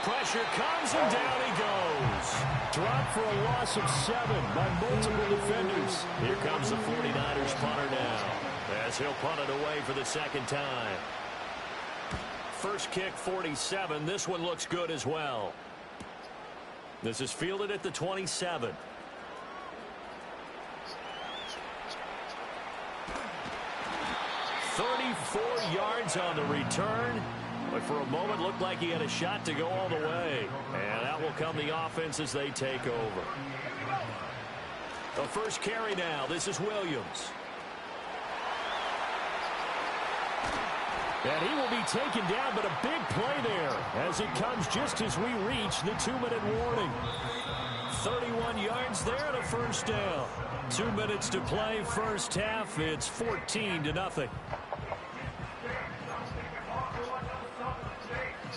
Pressure comes, and down he goes. Dropped for a loss of 7 by multiple defenders. Here comes the 49ers punter now, as he'll punt it away for the 2nd time. First kick, 47. This one looks good as well. This is fielded at the 27. $34 yards on the return, but for a moment looked like he had a shot to go all the way. And out will come the offense as they take over. The first carry now. This is Williams. And he will be taken down, but a big play there as it comes just as we reach the 2-minute warning. 31 yards there and a first down. 2 minutes to play first half. It's 14-0.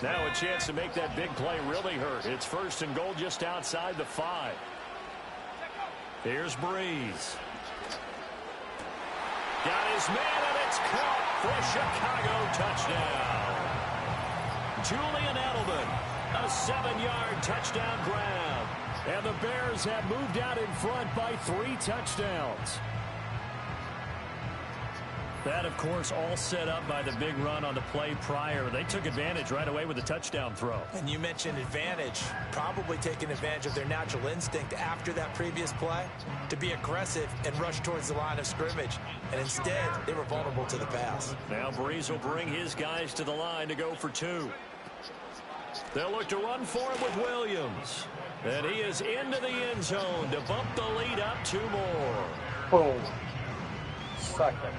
Now a chance to make that big play really hurt. It's 1st and goal just outside the 5. Here's Breeze. Got his man, and it's caught for a Chicago touchdown. Julian Edelman, a 7-yard touchdown grab. And the Bears have moved out in front by 3 touchdowns. That, of course, all set up by the big run on the play prior. They took advantage right away with a touchdown throw. And you mentioned advantage, probably taking advantage of their natural instinct after that previous play to be aggressive and rush towards the line of scrimmage. And instead, they were vulnerable to the pass. Now Breeze will bring his guys to the line to go for 2. They'll look to run for it with Williams. And he is into the end zone to bump the lead up 2 more. Boom. Second.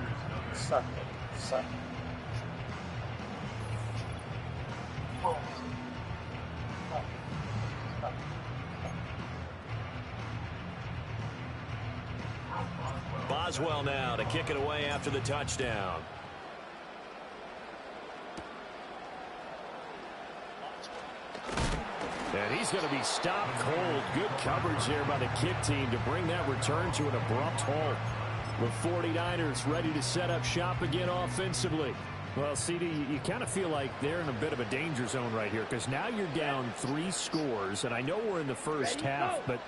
Boswell now to kick it away after the touchdown. And he's going to be stopped cold. Good coverage there by the kick team to bring that return to an abrupt halt. The 49ers ready to set up shop again offensively. Well, CD, you kind of feel like they're in a bit of a danger zone right here because now you're down 3 scores, and I know we're in the first half, but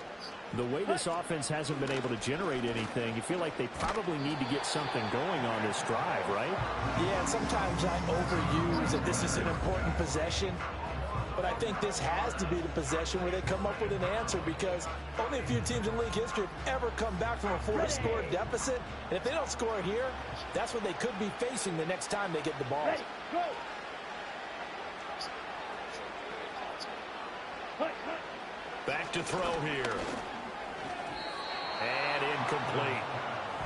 the way this offense hasn't been able to generate anything, you feel like they probably need to get something going on this drive, right? Yeah, and sometimes I overuse that this is an important possession. But I think this has to be the possession where they come up with an answer because only a few teams in league history have ever come back from a 40-score deficit. And if they don't score here, that's what they could be facing the next time they get the ball. Ready, go. Back to throw here. And incomplete.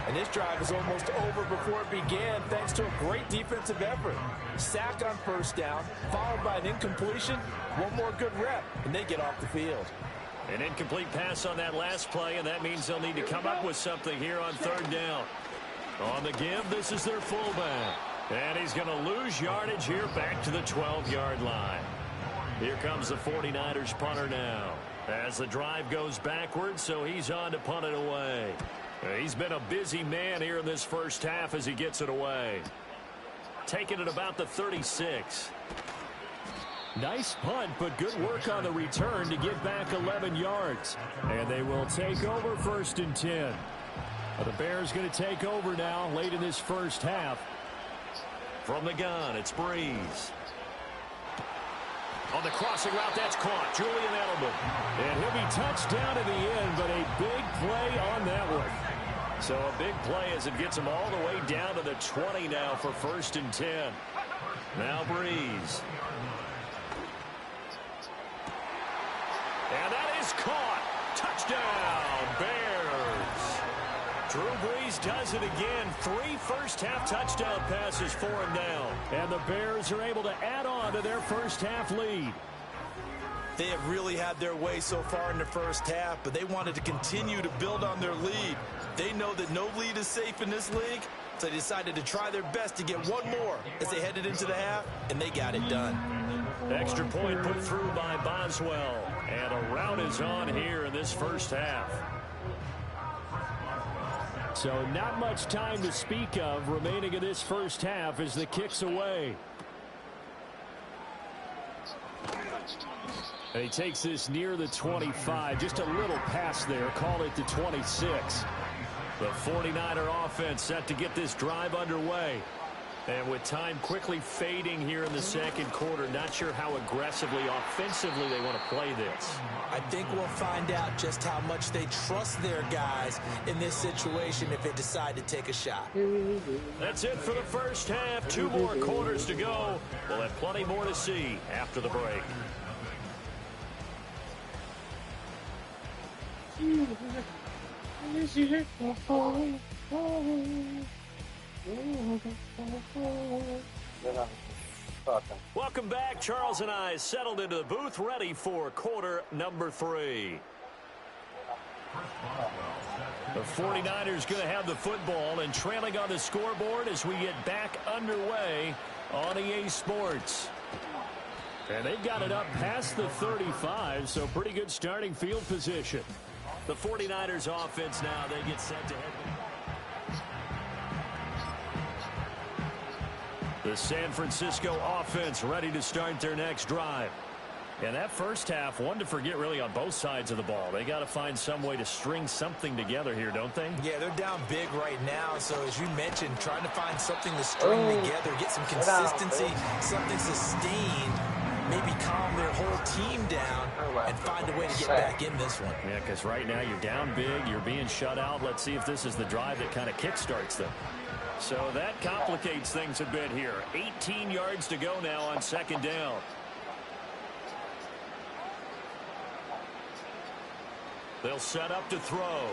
And this drive is almost over before it began thanks to a great defensive effort. Sack on first down, followed by an incompletion. One more good rep, and they get off the field. An incomplete pass on that last play, and that means they'll need to come up with something here on third down. On the give, this is their fullback. And he's going to lose yardage here back to the 12-yard line. Here comes the 49ers punter now. As the drive goes backwards, so he's on to punt it away. He's been a busy man here in this first half as he gets it away. Taking it about the 36. Nice punt, but good work on the return to get back 11 yards. And they will take over 1st and 10. The Bears going to take over now late in this first half. From the gun, it's Breeze. On the crossing route, that's caught. Julian Edelman. And he'll be touched down in the end, but a big play on that one. So a big play as it gets him all the way down to the 20 now for 1st and 10. Now Breeze. And that is caught. Touchdown, Bears. Drew Brees does it again. 3 first-half touchdown passes for him now. And the Bears are able to add on to their first-half lead. They have really had their way so far in the first half, but they wanted to continue to build on their lead. They know that no lead is safe in this league, so they decided to try their best to get one more as they headed into the half, and they got it done. Extra point put through by Boswell. And a rout is on here in this first half. So not much time to speak of remaining in this first half as the kick's away. And he takes this near the 25. Just a little pass there. Call it the 26. The 49er offense set to get this drive underway. And with time quickly fading here in the second quarter, not sure how aggressively, offensively they want to play this. I think we'll find out just how much they trust their guys in this situation if they decide to take a shot. That's it for the first half. 2 more quarters to go. We'll have plenty more to see after the break. Welcome back. Charles and I settled into the booth, ready for quarter number 3. The 49ers going to have the football and trailing on the scoreboard as we get back underway on EA Sports. And they've got it up past the 35, so pretty good starting field position. The 49ers offense now, they get set to head. The San Francisco offense ready to start their next drive. And that first half, one to forget really on both sides of the ball. They got to find some way to string something together here, don't they? Yeah, they're down big right now. So as you mentioned, trying to find something to string together, get some consistency, something sustained, maybe calm their whole team down and find a way to get back in this one. Yeah, because right now you're down big, you're being shut out. Let's see if this is the drive that kind of kickstarts them. So that complicates things a bit here. 18 yards to go now on second down. They'll set up to throw.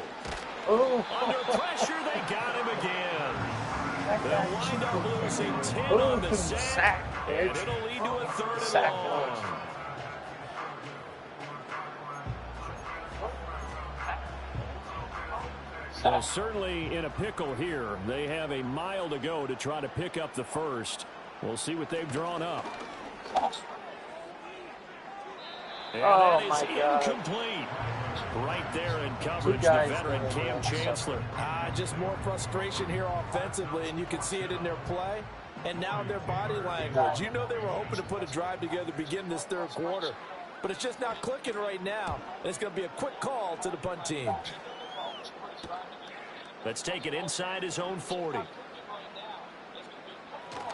Under pressure, they got him again. They'll wind up losing 10 on the sack, and it'll lead to a 3rd and long. Well, certainly in a pickle here. They have a mile to go to try to pick up the first. We'll see what they've drawn up. And that is incomplete. Right there in coverage, the veteran Cam Chancellor. Just more frustration here offensively, and you can see it in their play and now in their body language. You know they were hoping to put a drive together to begin this third quarter, but it's just not clicking right now. And it's going to be a quick call to the punt team. Let's take it inside his own 40.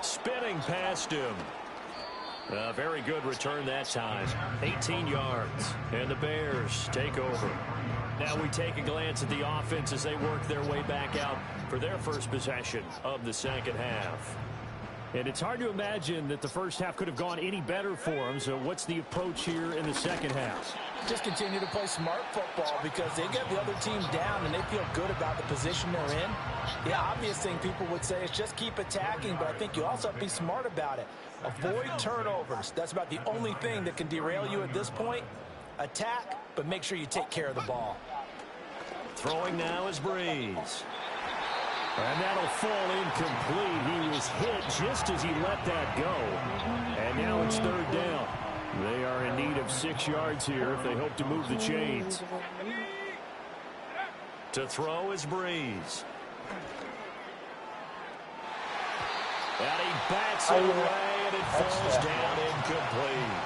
Spinning past him. A very good return that time. 18 yards. And the Bears take over. Now we take a glance at the offense as they work their way back out for their first possession of the second half. And it's hard to imagine that the first half could have gone any better for them. So what's the approach here in the second half? Just continue to play smart football because they get the other team down and they feel good about the position they're in. The obvious thing people would say is just keep attacking, but I think you also have to be smart about it. Avoid turnovers. That's about the only thing that can derail you at this point. Attack, but make sure you take care of the ball. Throwing now is Breeze. And that'll fall incomplete. He was hit just as he let that go. And now it's third down. They are in need of 6 yards here if they hope to move the chains. To throw is Breeze. And he bats it away, and it falls down incomplete.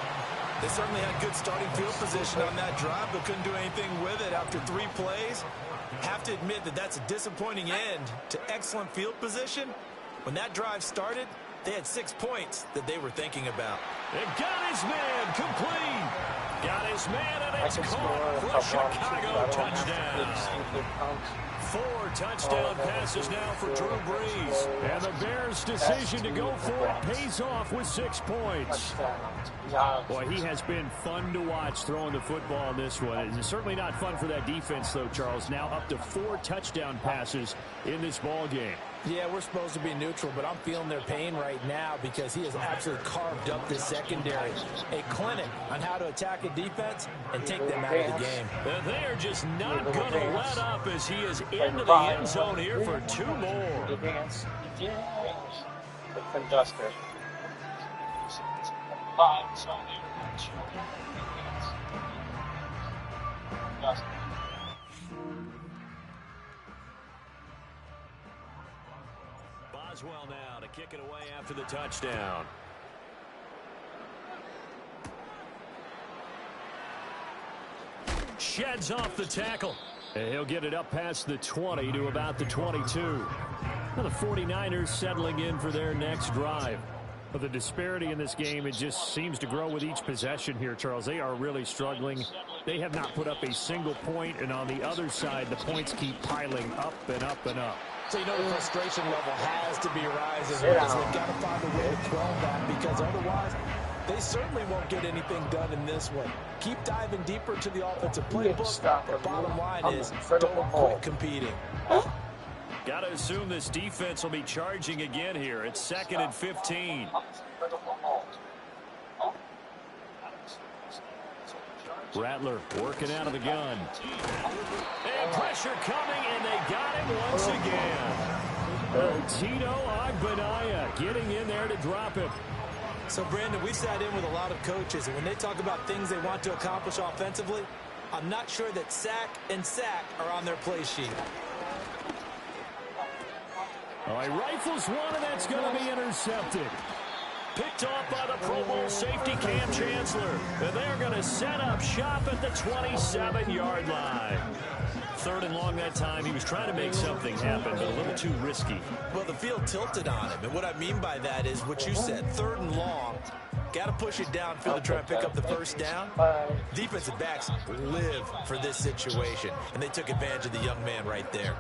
They certainly had good starting field position on that drive, but couldn't do anything with it after 3 plays. Have to admit that that's a disappointing end to excellent field position. When that drive started, they had 6 points that they were thinking about. It got his man complete. Got his man, and it's caught for a Chicago touchdown. 4 touchdown passes now for Drew Brees. And the Bears' decision to go for it pays off with 6 points. Boy, he has been fun to watch throwing the football in this one. It's certainly not fun for that defense, though, Charles. Now up to 4 touchdown passes in this ball game. Yeah, we're supposed to be neutral, but I'm feeling their pain right now because he has absolutely carved up this secondary. A clinic on how to attack a defense and take them out of the game. And they're just not going to let up as he is into the end zone here for 2 more. The conductor. Boswell now to kick it away after the touchdown. Sheds off the tackle. And he'll get it up past the 20 to about the 22. Now the 49ers settling in for their next drive. But the disparity in this game, it just seems to grow with each possession here, Charles. They are really struggling. They have not put up a single point, and on the other side, the points keep piling up and up and up. So you know the frustration level has to be rising. They've got to find a way to quell that because otherwise they certainly won't get anything done in this one. Keep diving deeper into the offensive playbook. The bottom line is don't quit competing. Got to assume this defense will be charging again here. It's 2nd and 15. Rattler working out of the gun. And pressure coming, and they got him once again. Tito Agbenaya getting in there to drop him. So, Brandon, we sat in with a lot of coaches, and when they talk about things they want to accomplish offensively, I'm not sure that sack and sack are on their play sheet. All right, rifles one, and that's going to be intercepted. Picked off by the Pro Bowl safety Cam Chancellor. And they're going to set up shop at the 27-yard line. 3rd and long that time. He was trying to make something happen, but a little too risky. Well, the field tilted on him, and what I mean by that is what you said, 3rd and long. Got to push it downfield to try and pick up the first down. Defensive backs live for this situation, and they took advantage of the young man right there.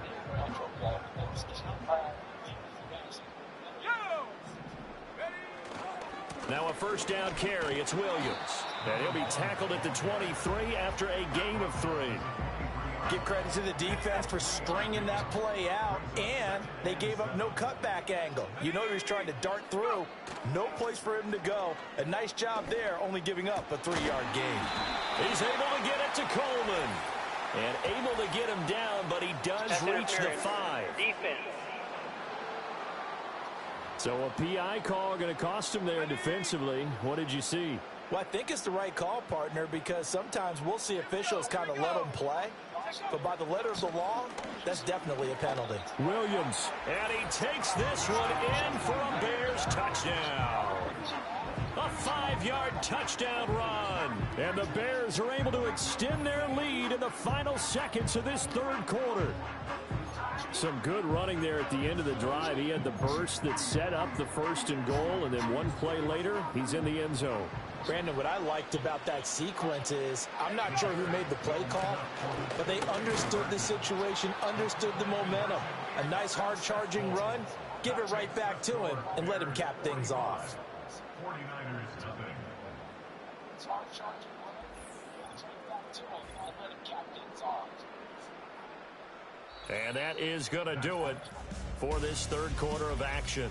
Now a 1st down carry. It's Williams. And he'll be tackled at the 23 after a gain of 3. Give credit to the defense for stringing that play out, and they gave up no cutback angle. You know he was trying to dart through. No place for him to go. A nice job there, only giving up a 3-yard gain. He's able to get it to Coleman. And able to get him down, but he does reach the 5. Defense. So a PI call going to cost him there defensively. What did you see? Well, I think it's the right call, partner, because sometimes we'll see officials kind of let them play. But by the letter of the law, that's definitely a penalty. Williams. And he takes this one in for a Bears touchdown. A 5-yard touchdown run. And the Bears are able to extend their lead in the final seconds of this 3rd quarter. Some good running there at the end of the drive. He had the burst that set up the 1st and goal, and then one play later, he's in the end zone. Brandon, what I liked about that sequence is, I'm not sure who made the play call, but they understood the situation, understood the momentum. A nice hard-charging run, give it right back to him, and let him cap things off. And that is going to do it for this third quarter of action.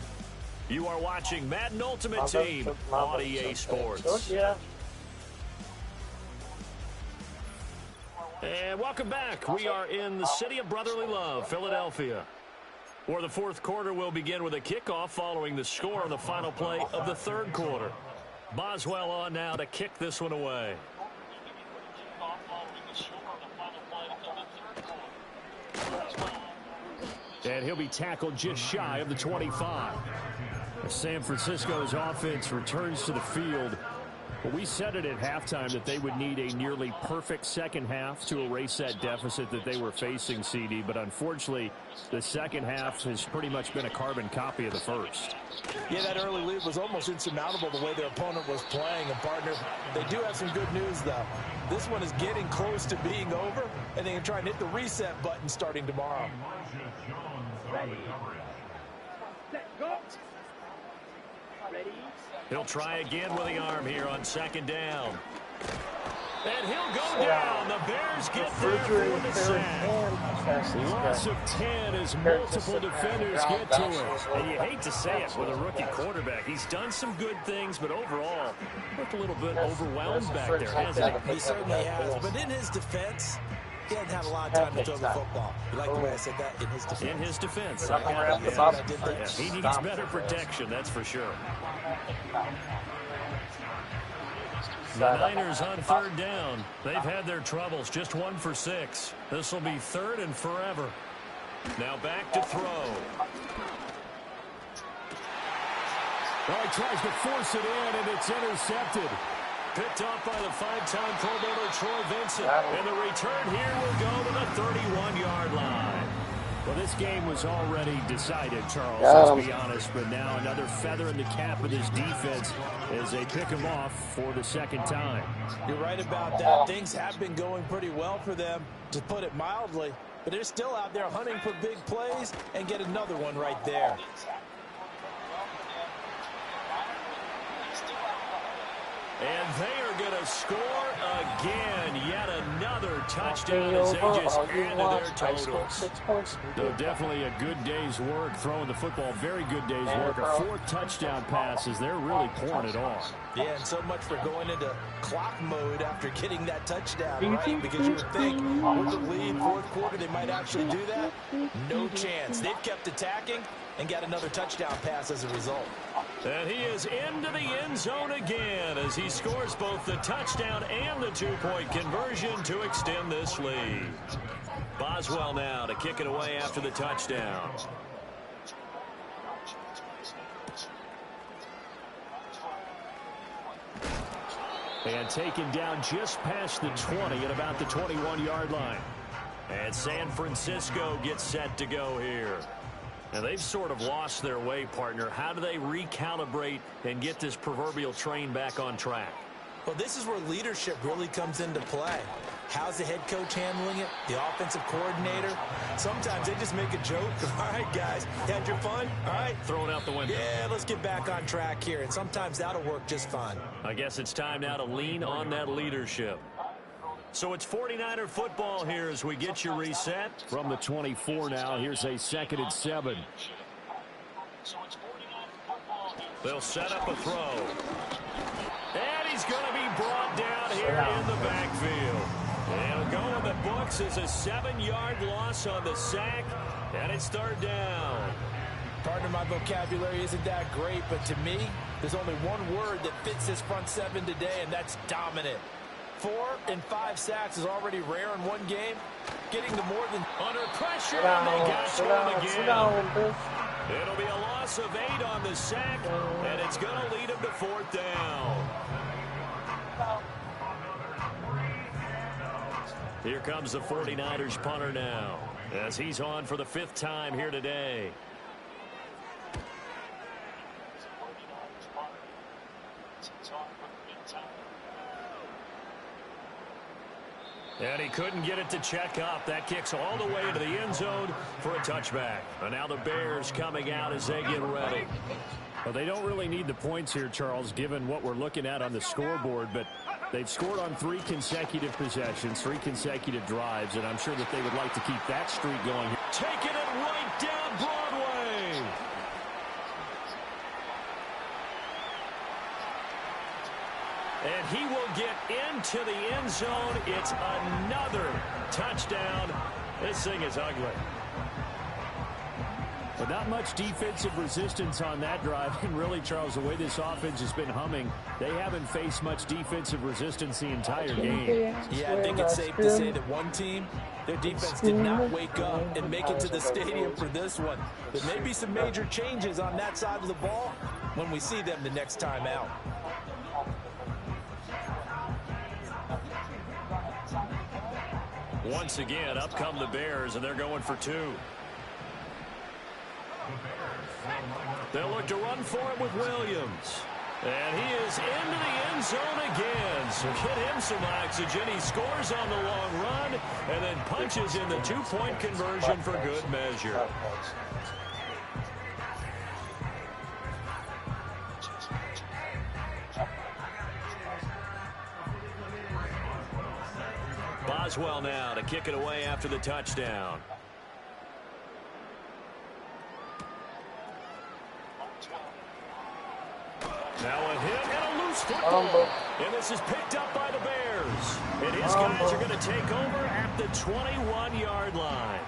You are watching Madden Ultimate Team on EA Sports. And welcome back. We are in the city of brotherly love, Philadelphia, where the fourth quarter will begin with a kickoff following the score on the final play of the third quarter. Boswell on now to kick this one away. And he'll be tackled just shy of the 25. San Francisco's offense returns to the field. Well, we said it at halftime that they would need a nearly perfect second half to erase that deficit that they were facing, CD. But unfortunately, the second half has pretty much been a carbon copy of the first. Yeah, that early lead was almost insurmountable the way their opponent was playing. And, partner, they do have some good news, though. This one is getting close to being over, and they can try and hit the reset button starting tomorrow. He'll try again with the arm here on second down. And he'll go down. The Bears get there for the sack. Loss of 10 as multiple defenders get to him. And you hate to say it with a rookie quarterback. He's done some good things, but overall, looked a little bit overwhelmed back there, hasn't he? He certainly has. But in his defense, he hasn't had a lot of time to throw the football. You like the way I said that? In his defense. In his defense. He needs better protection, that's for sure. The Niners on third down. They've had their troubles. Just 1 for 6. This will be third and forever. Now back to throw. Well, he tries to force it in, and it's intercepted. Picked off by the 5-time Pro Bowler Troy Vincent. And the return here will go to the 31-yard line. Well, this game was already decided, Charles, let's be honest. But now another feather in the cap of this defense as they pick him off for the second time. You're right about that. Things have been going pretty well for them, to put it mildly. But they're still out there hunting for big plays and get another one right there. And they are going to score again. Yet another touchdown as they just added their totals. So definitely a good day's work throwing the football. Very good day's work. A 4th touchdown passes. They're really pouring it on. Yeah, and so much for going into clock mode after getting that touchdown, right? Because you would think with the lead, fourth quarter, they might actually do that. No chance. They've kept attacking and got another touchdown pass as a result. And he is into the end zone again as he scores both the touchdown and the 2-point conversion to extend this lead. Boswell now to kick it away after the touchdown. And taken down just past the 20 at about the 21-yard line. And San Francisco gets set to go here. Now, they've sort of lost their way, partner. How do they recalibrate and get this proverbial train back on track? Well, this is where leadership really comes into play. How's the head coach handling it? The offensive coordinator? Sometimes they just make a joke. All right, guys, had your fun? All right. Throw it out the window. Yeah, let's get back on track here. And sometimes that'll work just fine. I guess it's time now to lean on that leadership. So it's 49er football here as we get you reset. From the 24 now, here's a 2nd and 7. They'll set up a throw. And he's going to be brought down here in the backfield. It'll go in the books as a 7-yard loss on the sack, and it's third down. Partner, my vocabulary isn't that great, but to me, there's only one word that fits this front 7 today, and that's dominant. 4 and 5 sacks is already rare in one game. Getting to more than under pressure, and they got to him again. It'll be a loss of 8 on the sack, and it's going to lead him to 4th down. Here comes the 49ers punter now. as he's on for the 5th time here today. And he couldn't get it to check up. That kicks all the way into the end zone for a touchback. And now the Bears coming out as they get ready. Well, they don't really need the points here, Charles, given what we're looking at on the scoreboard. But they've scored on 3 consecutive possessions, 3 consecutive drives, and I'm sure that they would like to keep that streak going here. Taking it right down Broadway. And he will get into the end zone. It's another touchdown. This thing is ugly. But not much defensive resistance on that drive. And really, Charles, the way this offense has been humming, they haven't faced much defensive resistance the entire game. Yeah, I think it's safe to say that one team, their defense did not wake up and make it to the stadium for this one. There may be some major changes on that side of the ball when we see them the next time out. Once again, up come the Bears, and they're going for 2. They'll look to run for it with Williams. And he is into the end zone again. So get him some oxygen. He scores on the long run and then punches in the 2-point conversion for good measure. Boswell now to kick it away after the touchdown. Now a hit and a loose football. And this is picked up by the Bears. And his guys are going to take over at the 21-yard line.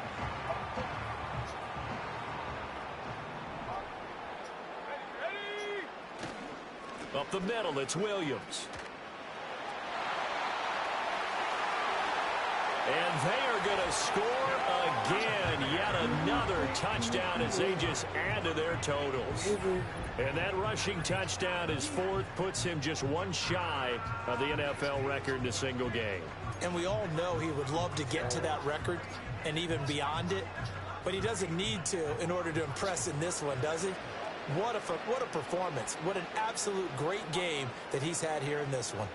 Up the middle, it's Williams. And they are going to score again. Yet another touchdown as they just add to their totals. And that rushing touchdown is 4th, puts him just 1 shy of the NFL record in a single game. And we all know he would love to get to that record and even beyond it. But he doesn't need to in order to impress in this one, does he? What a performance. What an absolute great game that he's had here in this one.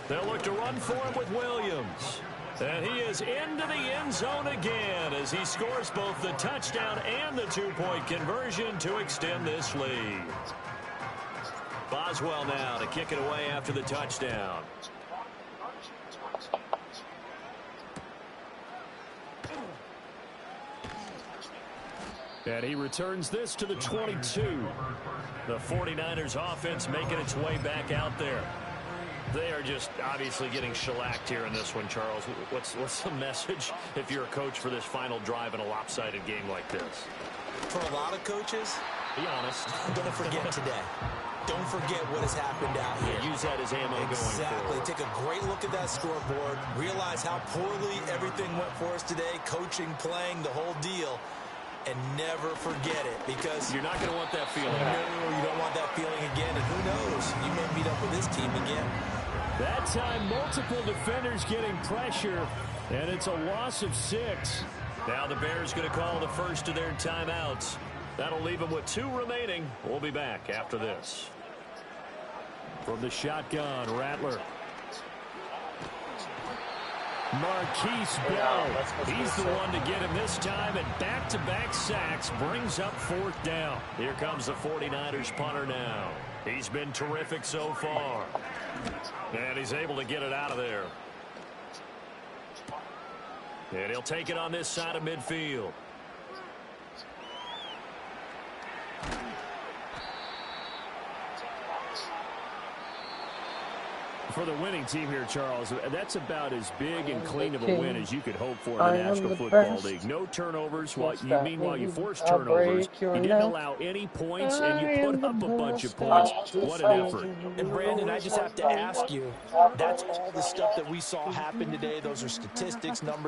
They'll look to run for it with Williams. And he is into the end zone again as he scores both the touchdown and the 2-point conversion to extend this lead. Boswell now to kick it away after the touchdown. And he returns this to the 22. The 49ers offense making its way back out there. They are just obviously getting shellacked here in this one, Charles. What's the message if you're a coach for this final drive in a lopsided game like this? For a lot of coaches, be honest. I'm going to forget today. Don't forget what has happened out here. Yeah, use that as ammo going forward. Take a great look at that scoreboard. Realize how poorly everything went for us today. Coaching, playing, the whole deal. And never forget it, because you're not going to want that feeling. No, you don't want that feeling again. And who knows? You may meet up with this team again. That time, multiple defenders getting pressure, and it's a loss of 6. Now the Bears going to call the first of their timeouts. That'll leave them with 2 remaining. We'll be back after this. From the shotgun, Rattler. Marquise Bell, he's the one to get him this time, and back-to-back sacks brings up 4th down. Here comes the 49ers punter now. He's been terrific so far. And he's able to get it out of there. And he'll take it on this side of midfield. For the winning team here, Charles, that's about as big and clean of a win as you could hope for in the National Football League. No turnovers. Meanwhile, you forced turnovers. You didn't allow any points, and you put up a bunch of points. What an effort. And, Brandon, I just have to ask you, that's all the stuff that we saw happen today. Those are statistics, numbers.